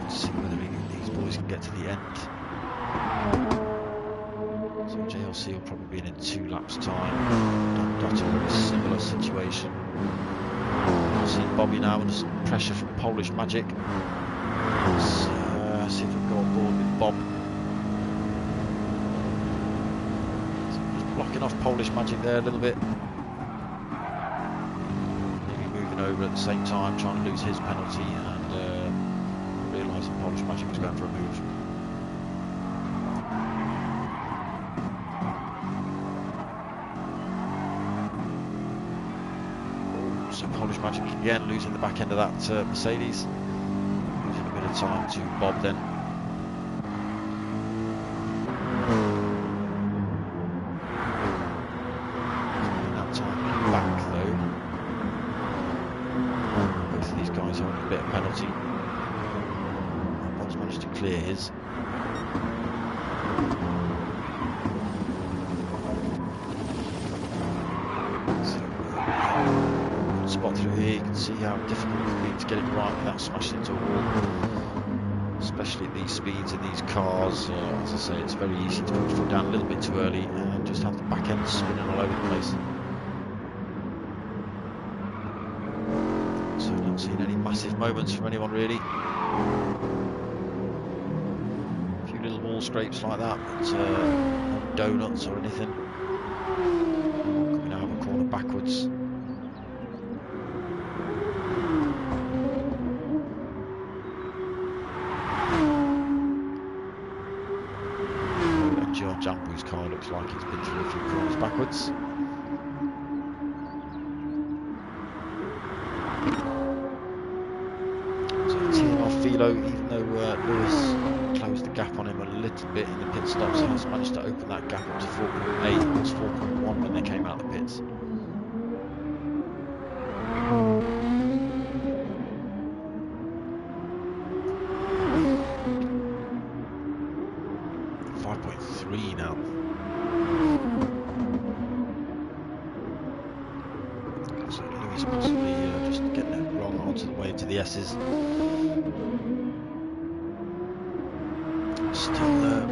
Let's see whether these boys can get to the end. So JLC will probably be in 2 laps time. Don Dotter in a similar situation. I've seen Bobby now under some pressure from Polish Magic. Let's see if we can go on board with Bob. So just blocking off Polish Magic there a little bit. Maybe moving over at the same time, trying to lose his penalty and realising Polish Magic was going for a move. So Polish Magic again losing the back end of that Mercedes. Time to Bob then. That time back though. Both of these guys holding a bit of penalty. Bob's managed to clear his. So, spot through here, you can see how difficult it would be to get it right without smashing into a wall. Especially at these speeds in these cars, as I say, it's very easy to put your foot down a little bit too early and just have the back end spinning all over the place. So not seeing any massive moments from anyone really. A few little wall scrapes like that, but no donuts or anything. Coming out of a corner backwards. Jambu's car looks like it's been through a few corners backwards. So TNR Philo, even though Lewis closed the gap on him a little bit in the pit stops, has managed to open that gap up to 4.8. It was 4.1 when they came out of the pits. Now. So Lewis possibly just getting it wrong onto the way into the S's. Still a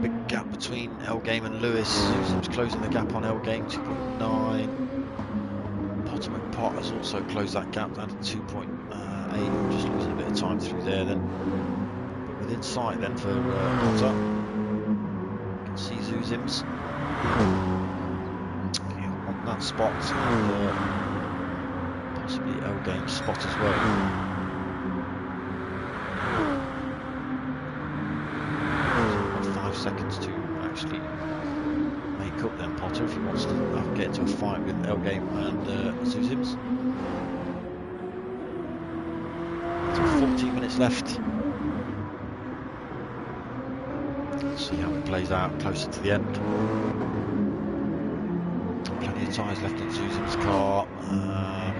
big gap between Elgame and Lewis. Zuzims closing the gap on Elgame, 2.9. Potomac Pot has also closed that gap down to 2.8. 8, just losing a bit of time through there then. But within sight then for Potter. You can see Zuzims on that spot, and possibly L-Game's spot as well. 5 seconds to actually make up then Potter if he wants to get into a fight with L-Game and Zuzims. 14 minutes left. Let's see how it plays out closer to the end. Plenty of tyres left on Zuzim's car.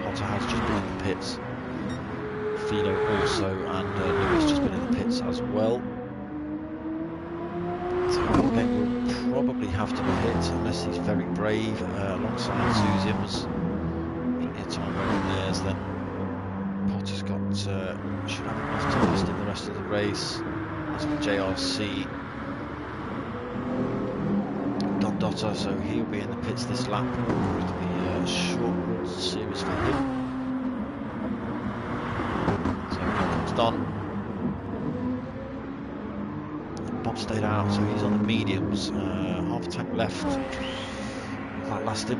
Potter has just been in the pits. Philo also, and Lewis just been in the pits as well. So L-Game will probably have to pit unless he's very brave alongside Zuzims. Plenty of time on theirs then. Potter's got should have enough to last in the rest of the race. As for JRC, Dotter, so he'll be in the pits this lap. It's going to be a short run series for him. So here comes Don. Bob stayed out, so he's on the mediums. Half a tank left. Will that last him?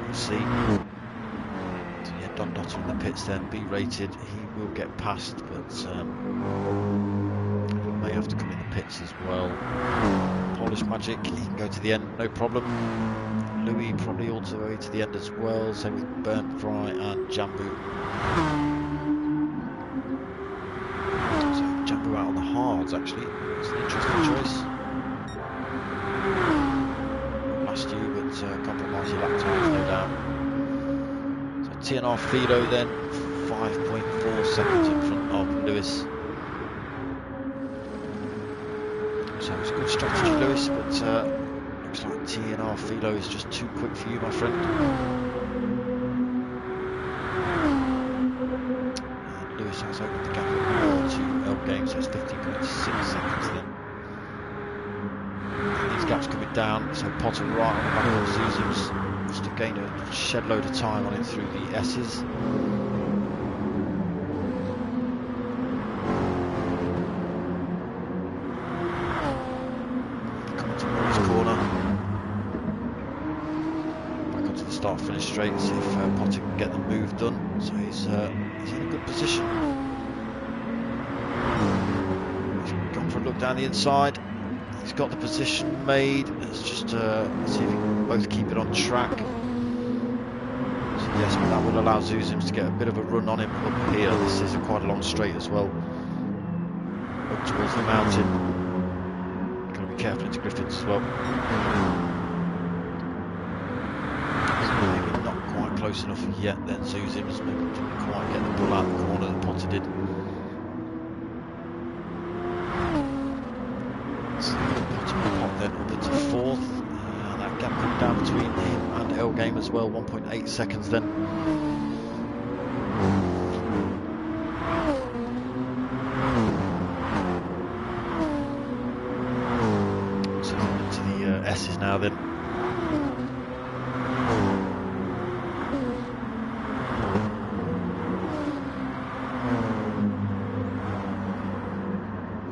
We'll see. Dotter in the pits then, B rated, he will get past, but he may have to come in the pits as well. Polish Magic, he can go to the end, no problem. Louis probably all the way to the end as well, same with Burnt Fry and Jambu. So Jambu out on the hards actually, it's an interesting choice. Last you, but compromise your lap times no doubt. TNR Fido then 5.4 seconds in front of Lewis. So it's a good strategy, Lewis, but looks like TNR Fido is just too quick for you, my friend. Lewis has opened the gap more to L-Game, so it's 15.6 seconds then. And these gaps coming down, so Potter right on the back of Zuzims. Must have gained a shed load of time on him through the S's. Coming to Murray's corner. Back onto the start-finish straight, see if Potter can get the move done. So he's in a good position. He's gone for a look down the inside. He's got the position made. Let's just see if we can both keep it on track. So yes, but that will allow Zuzims to get a bit of a run on him up here. This is quite a long straight as well, up towards the mountain. Got to be careful into Griffins as well. So maybe not quite close enough yet. Then Zuzims maybe didn't quite get the ball out of the corner that Potter did. Then up into 4th, that gap coming down between him and L-Game as well, 1.8 seconds then. So into the S's now then.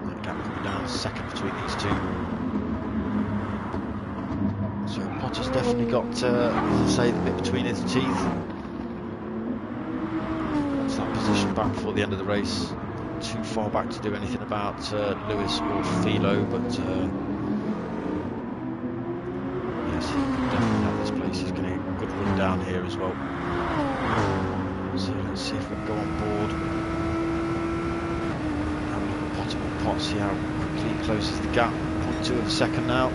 That gap coming down, second between these two. Potter's definitely got, as I say, the bit between his teeth. That's that position back before the end of the race. Too far back to do anything about Lewis or Philo, but yes, he can definitely have this place. He's getting a good run down here as well. So let's see if we can go on board. Have a look at Potter and Pot, see how quickly he closes the gap. 0.2 of a second now.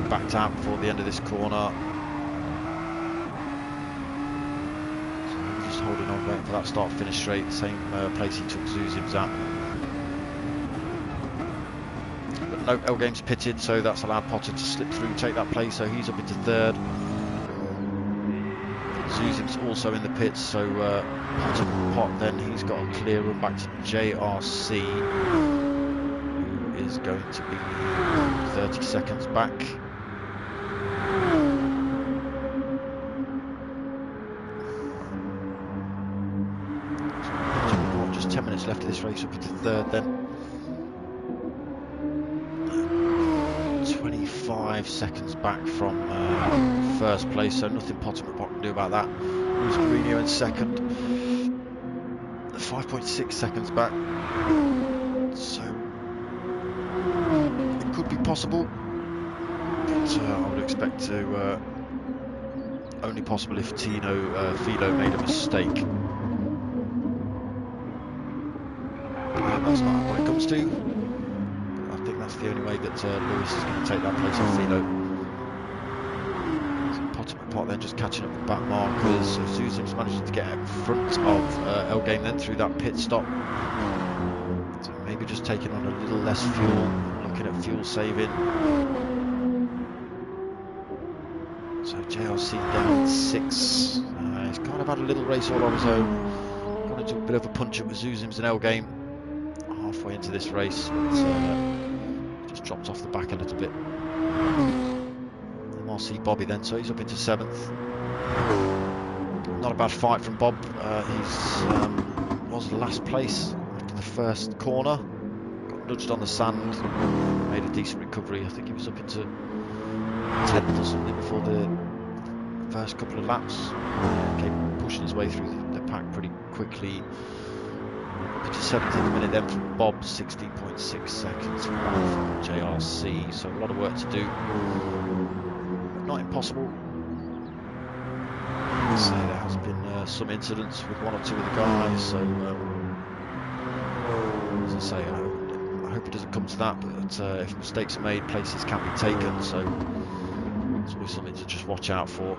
Backed out before the end of this corner. So just holding on, waiting for that start-finish straight, the same place he took Zuzims at. But no, L-Game's pitted, so that's allowed Potter to slip through, take that place, so he's up into 3rd. Zuzims also in the pits, so Potter Pot then, he's got a clear run back to JRC, who is going to be 30 seconds back. left of this race, up into third then. 25 seconds back from first place, so nothing Potter can do about that. Luis Mourinho in second, 5.6 seconds back, so it could be possible, but I would expect to only possible if Philo made a mistake. That's not what it comes to. I think that's the only way that Lewis is going to take that place off Philo. Pot then just catching up with back markers. So Zuzim's managing to get in front of L-Game then through that pit stop. So maybe just taking on a little less fuel, looking at fuel saving. So JRC down 6. He's kind of had a little race all on his own. Gone into a bit of a punch up with Zuzim's and L-Game halfway into this race. Just dropped off the back a little bit. MRC Bobby then, so he's up into 7th. Not a bad fight from Bob. He's was last place after the first corner. Got nudged on the sand, made a decent recovery. I think he was up into 10th or something before the first couple of laps. Came pushing his way through the pack pretty quickly. Up into 7th in a minute then from Bob, 16.6 seconds from JRC. So a lot of work to do. Not impossible. So there has been some incidents with one or two of the guys, so as I say, I hope it doesn't come to that, but if mistakes are made, places can be taken, so it's always something to just watch out for.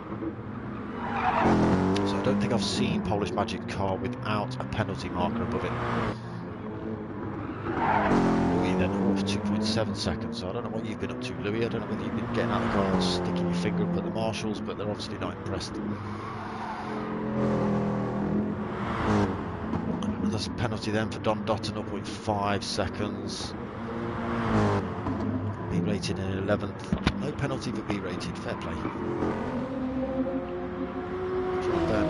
So I don't think I've seen Polish Magic car without a penalty marker above it. Louis then off 2.7 seconds, so I don't know what you've been up to, Louis. I don't know whether you've been getting out of the car and sticking your finger up at the marshals, but they're obviously not impressed. Another penalty then for Don Dotton, 0.5 seconds. B rated in 11th. No penalty for B rated, fair play.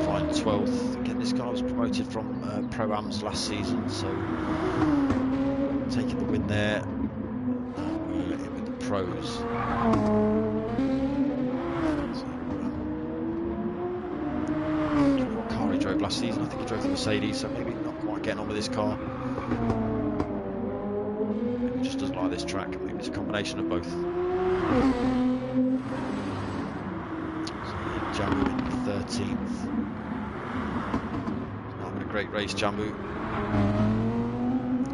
Fine, 12th. Again, this guy was promoted from Pro-Ams last season, so taking the win there with the pros. So, what car he drove last season? I think he drove the Mercedes, so maybe not quite getting on with this car. Maybe he just doesn't like this track. Maybe it's a combination of both. So, Jambu in 13th. Having a great race, Jambu.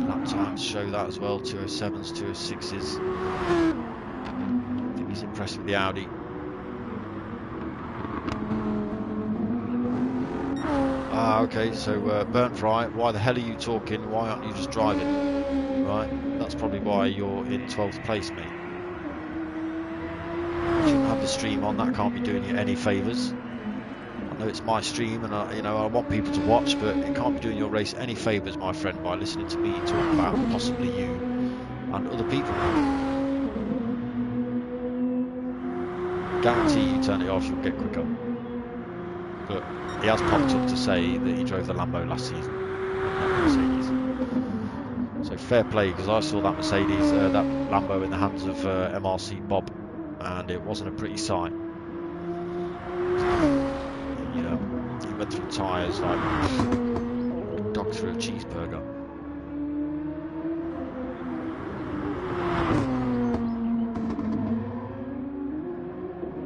Lap times show that as well, 207s, 206s. I think he's impressed with the Audi. Okay, so Burnt Fry, why the hell are you talking? Why aren't you just driving? Right, that's probably why you're in 12th place, mate. You shouldn't have the stream on, that can't be doing you any favours. I know it's my stream and I want people to watch, but it can't be doing your race any favours, my friend, by listening to me talk about possibly you and other people. Guarantee you turn it off, you'll get quicker. But he has popped up to say that he drove the Lambo last season, not Mercedes. So fair play, because I saw that Mercedes, that Lambo in the hands of MRC Bob, and it wasn't a pretty sight. He went through tyres like a dog through a cheeseburger.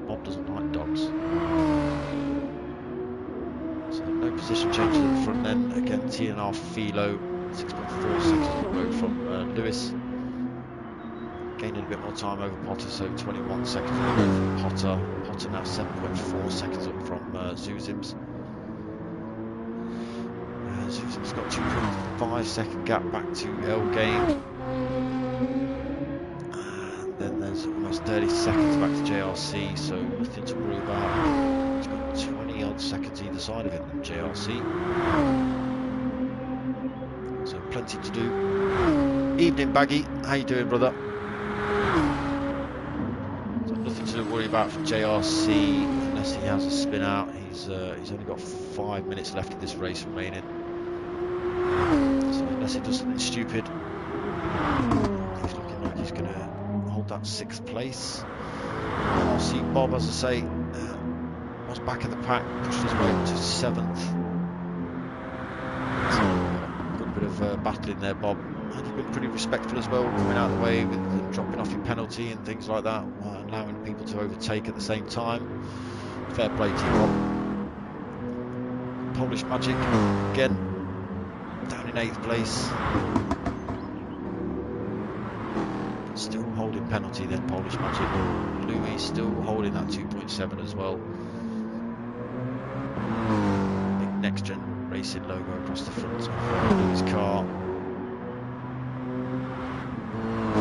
Bob doesn't like dogs. So no position changes at the front then. Again, TNR Philo, 6.4 seconds on the road from Lewis. Gaining a bit more time over Potter, so 21 seconds on the road from Potter. Potter now 7.4 seconds up from Zuzim's. Zuzim's got 2.5 second gap back to L-Game. And then there's almost 30 seconds back to JRC, so nothing to worry about. He's got 20 odd seconds either side of him than JRC. So plenty to do. Evening, Baggy. How you doing, brother? So nothing to worry about for JRC unless he has a spin out. He's only got 5 minutes left of this race remaining. So unless he does something stupid. He's looking like he's going to hold that 6th place. MRC Bob, as I say, was back in the pack, pushed his way up to 7th. So, got a bit of battling there, Bob. And you've been pretty respectful as well, coming out of the way with dropping off your penalty and things like that, allowing people to overtake at the same time. Fair play to you, Bob. Polish Magic, again, down in 8th place. Still holding penalty then, Polish Magic. Louis still holding that 2.7 as well. Big NXTGEN Racing logo across the front of Louis' car. I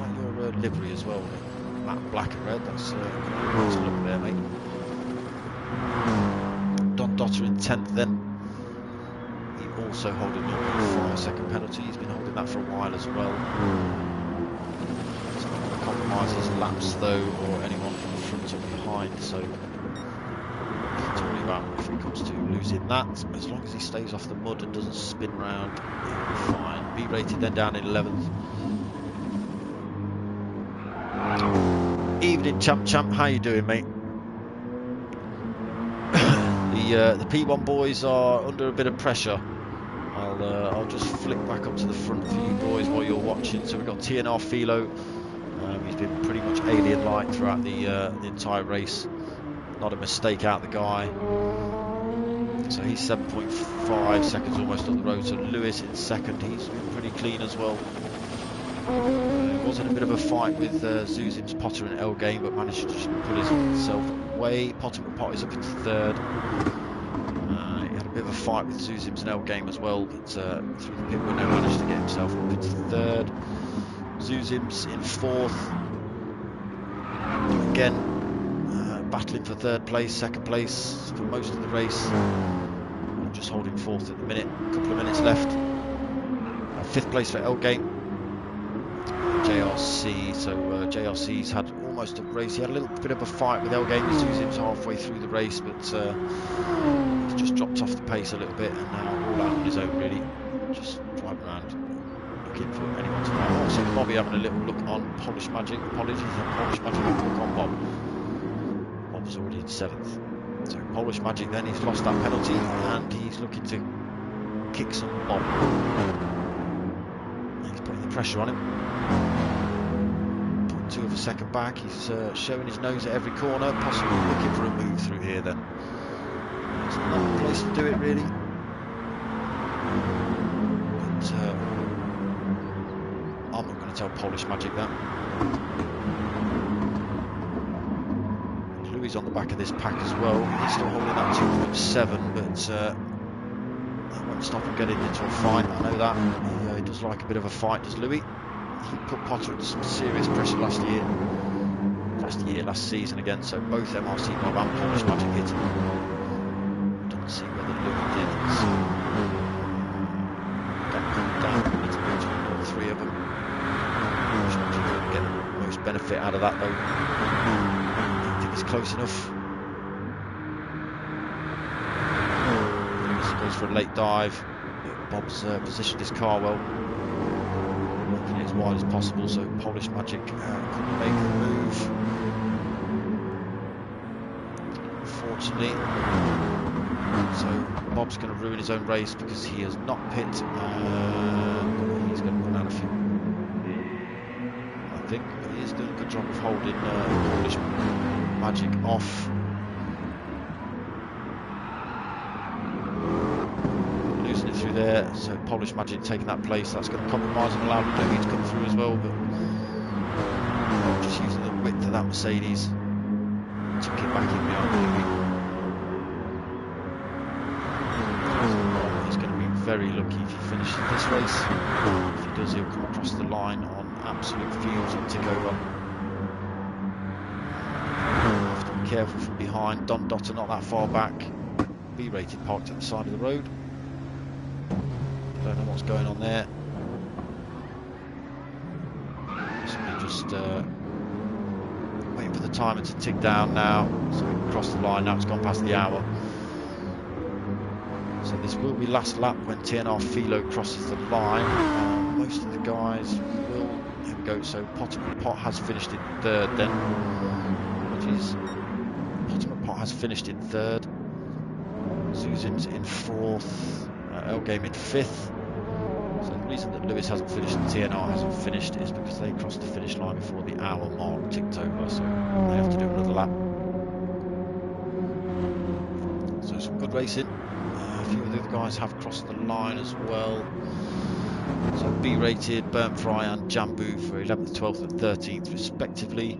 like your livery as well, matte black and red. That's a nice look there, mate. Don Dotter in 10th then. He also holding 0.5 second penalty. He's been holding that for a while as well. It's not going to compromise his laps though, or anyone from the front or behind, so nothing to worry about if it comes to losing that. As long as he stays off the mud and doesn't spin round, he'll be fine. B rated then down in 11th. Evening, champ. How you doing, mate? The P1 boys are under a bit of pressure. I'll just flick back up to the front for you boys while you're watching. So we've got TNR Philo. He's been pretty much alien-like throughout the entire race. Not a mistake out the guy. So he's 7.5 seconds almost up the road. So Lewis in 2nd. He's been pretty clean as well. He was in a bit of a fight with Zuzim's Potter and L game, but managed to just pull himself away. Potter is up into 3rd. He had a bit of a fight with Zuzim's and L game as well, but through the pit window managed to get himself up into 3rd. Zuzim's in 4th. Again, battling for 3rd place, 2nd place for most of the race. Just holding 4th at the minute. A couple of minutes left. 5th place for L game. JRC, so JRC's had almost a race. He had a little bit of a fight with L game. Zuzim's halfway through the race, but he's just dropped off the pace a little bit and now all out on his own, really. Just driving around looking for anyone to find. Also, Bobby having a little look on Polish Magic. Apologies, Polish Magic having a look on Bob. Bob's already in 7th. So Polish Magic then, he's lost that penalty and he's looking to kick some Bob. He's putting the pressure on him. 0.2 of a second back. He's showing his nose at every corner, possibly looking for a move through here then. It's not the place to do it really. But I'm not going to tell Polish Magic that. Louis on the back of this pack as well. He's still holding that 2.7, but that won't stop him getting into a fight. I know that. He does like a bit of a fight, does Louis. He put Potter under some serious pressure last season again, so both MRC Bob and Polish Magic hit him. Doesn't see whether Louis did. So, down between all 3 of them. Polish Magic going to get the most benefit out of that though. I think he's close enough. Louis goes for a late dive. Bob's positioned his car well. As wide as possible, so Polish Magic couldn't make the move, unfortunately. So Bob's going to ruin his own race because he has not pit and he's going to run out of fuel, I think. But he is doing a good job of holding Polish Magic off. Through there, so Polish Magic taking that place. That's going to compromise and allow Louis to come through as well, but just using the width of that Mercedes to get back in behind Louis. He's going to be very lucky if he finishes this race. If he does, he'll come across the line on absolute fumes and tick over. Have to be careful from behind. Don Dotter not that far back. B rated parked at the side of the road. Don't know what's going on there. Possibly just waiting for the timer to tick down now, so we can cross the line. Now it's gone past the hour. So this will be last lap when TNR Philo crosses the line. Most of the guys will. Here we go. So Potter Pot has finished in third. Then apologies. Potter Pot has finished in third. Zuzim's in fourth. L-Game in fifth. So the reason that Lewis hasn't finished and TNR hasn't finished is because they crossed the finish line before the hour mark ticked over. So they have to do another lap. So some good racing. A few of the other guys have crossed the line as well. So B-rated, Burnt Fry and Jambu for 11th, 12th and 13th respectively.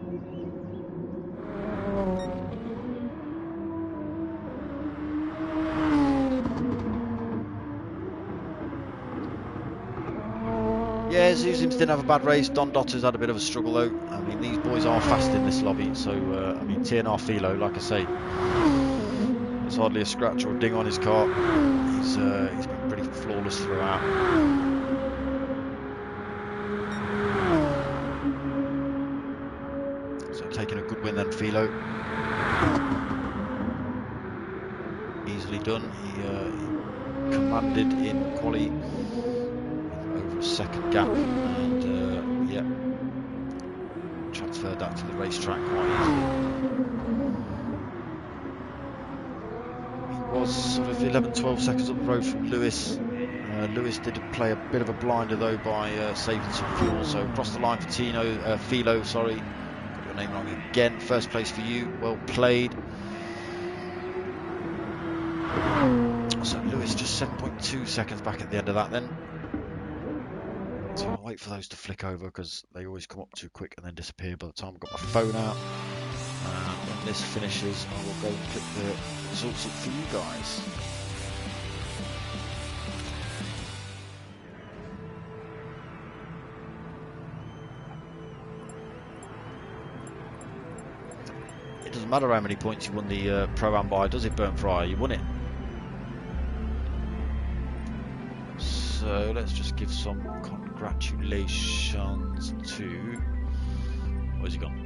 Yeah, Zuzims didn't have a bad race. Don Dotter's had a bit of a struggle though. I mean, these boys are fast in this lobby. So, I mean, TNR Philo, like I say, there's hardly a scratch or a ding on his car. He's been pretty flawless throughout. So taking a good win then, Philo. Easily done. He commanded in quali over a second gap, and yeah, transferred that to the racetrack quite easily. He was sort of 11-12 seconds up the road from Lewis. Lewis did play a bit of a blinder though by saving some fuel, so across the line for Philo, sorry, got your name wrong again. First place for you, well played. So Lewis just 7.2 seconds back at the end of that then. So I'll wait for those to flick over because they always come up too quick and then disappear by the time I've got my phone out. And when this finishes, I will go and click the results up for you guys. It doesn't matter how many points you won the Pro-Am by, does it, Burnt Fry? You won it. So let's just give some congratulations to, where's he gone?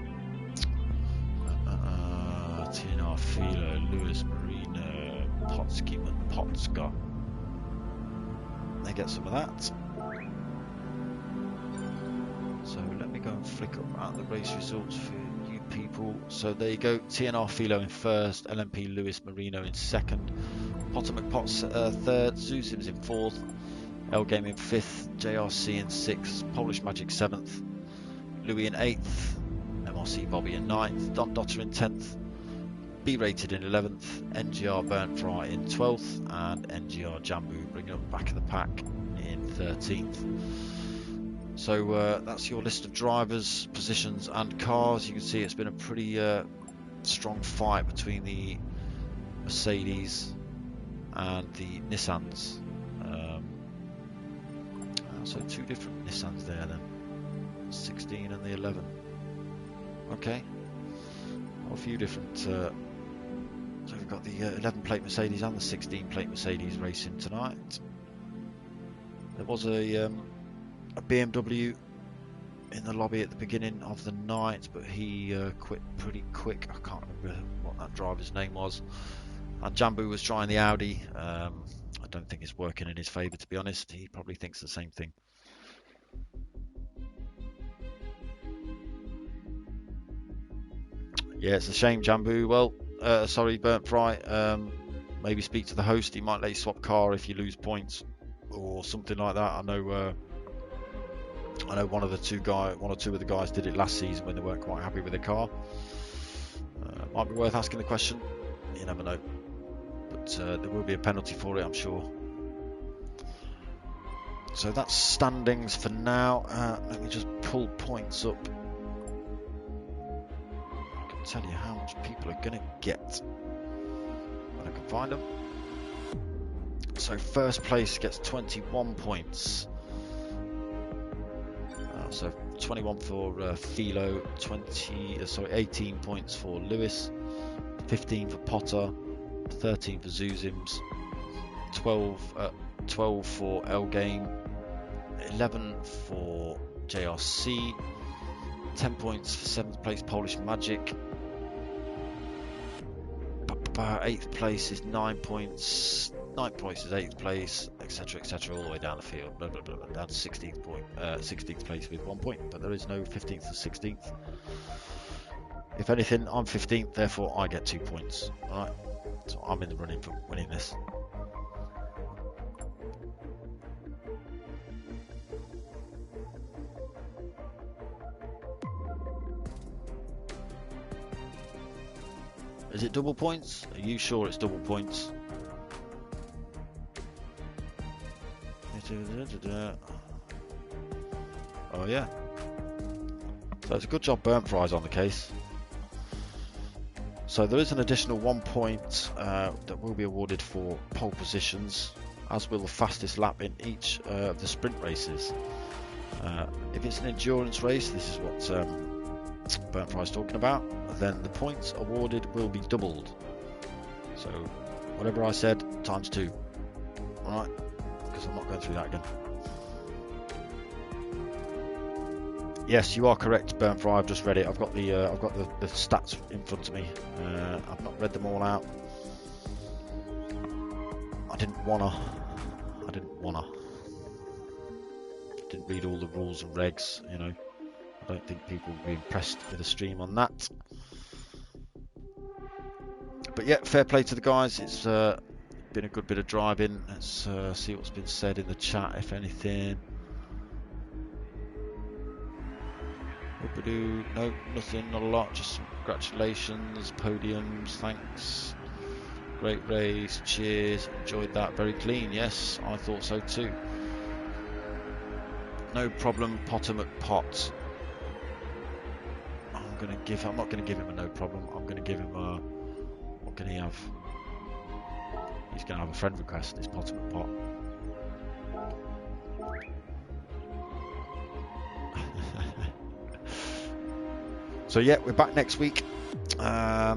TNR Philo, Lewis Marina, Potska. They get some of that. So let me go and flick up at the race results for you people. So there you go, TNR Philo in first, LMP Lewis Marino in second, Potter McPotts third, Zuzims in fourth, L-Game in 5th, JRC in 6th, Polish Magic 7th, Louis in 8th, MRC Bobby in 9th, Don Dotter in 10th, B-rated in 11th, NGR Burnt Fry in 12th, and NGR Jambu bringing up back of the pack in 13th. So that's your list of drivers, positions and cars. You can see it's been a pretty strong fight between the Mercedes and the Nissans. So two different Nissans there then, 16 and the 11. Okay, a few different. So we've got the 11 plate Mercedes and the 16 plate Mercedes racing tonight. There was a BMW in the lobby at the beginning of the night, but he quit pretty quick. I can't remember what that driver's name was. And Jambu was trying the Audi. I don't think it's working in his favour, to be honest. He probably thinks the same thing. Yeah, it's a shame, Jambu. Well, sorry, Burnt Fry. Maybe speak to the host. He might let you swap car if you lose points or something like that. I know one or two of the guys did it last season when they weren't quite happy with the car. Might be worth asking the question. You never know. But there will be a penalty for it, I'm sure. So that's standings for now. Let me just pull points up. I can tell you how much people are going to get when I can find them. So first place gets 21 points. So 21 for Philo, 18 points for Lewis, 15 for Potter, 13 for Zuzims, 12 for L-Game, 11 for JRC, 10 points for 7th place Polish Magic. 8th place is 9 points, 9th place is 8th place, etc., etc., all the way down the field, blah, blah, blah, blah, down to 16th place with 1 point, but there is no 15th or 16th. If anything, I'm 15th, therefore I get 2 points. Alright, so I'm in the running for winning this. Is it double points? Are you sure it's double points? Oh yeah. So it's a good job Burnt Fry's on the case. So there is an additional 1 point that will be awarded for pole positions, as will the fastest lap in each of the sprint races. If it's an endurance race, this is what Burnt Fry's talking about, then the points awarded will be doubled. So whatever I said, times 2. Alright, because I'm not going through that again. Yes, you are correct, Burnt Fry. I've just read it. I've got the stats in front of me. I've not read them all out. I didn't wanna. Didn't read all the rules and regs. You know, I don't think people will be impressed with a stream on that. But yeah, fair play to the guys. It's been a good bit of driving. Let's see what's been said in the chat, if anything. No, nothing, not a lot, just some congratulations, podiums, thanks, great race, cheers, enjoyed that, very clean, yes, I thought so too. No problem, Potter McPot. I'm not going to give him a no problem, I'm going to give him a, what can he have? He's going to have a friend request, this Potter McPot. So yeah, we're back next week. I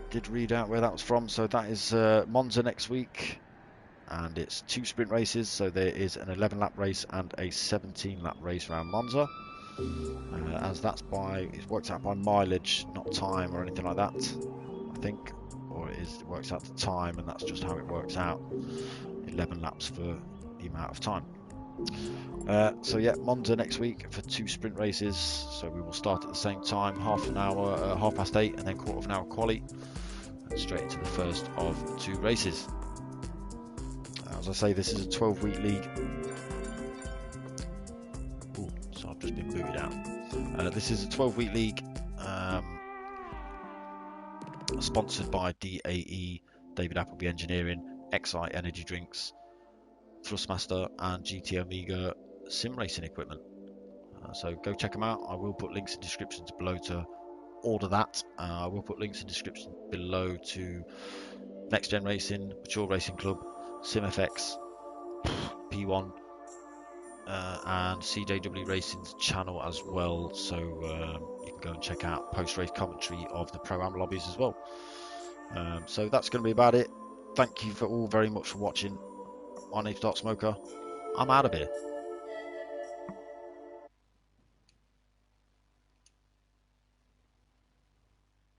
did read out where that was from. So that is Monza next week, and it's 2 sprint races. So there is an 11-lap race and a 17-lap race around Monza. As that's it works out by mileage, not time or anything like that, I think, or it works out to time, and that's just how it works out. 11 laps for the amount of time. So yeah, Monza next week for 2 sprint races. So we will start at the same time, half an hour, 8:30, and then quarter of an hour quali, and straight into the first of 2 races. As I say, this is a 12-week league. Ooh, so I've just been booted out. This is a 12-week league, sponsored by DAE, David Appleby Engineering, XI Energy Drinks, Thrustmaster, and GT Omega sim racing equipment. So go check them out. I will put links in descriptions below to order that. I will put links in description below to NXTGEN Racing, Mature Racing Club, SIMFX, P1, and CJW Racing's channel as well. So you can go and check out post-race commentary of the Pro-Am lobbies as well. So that's going to be about it. Thank you for all very much for watching. My name's darksmoka. I'm out of here.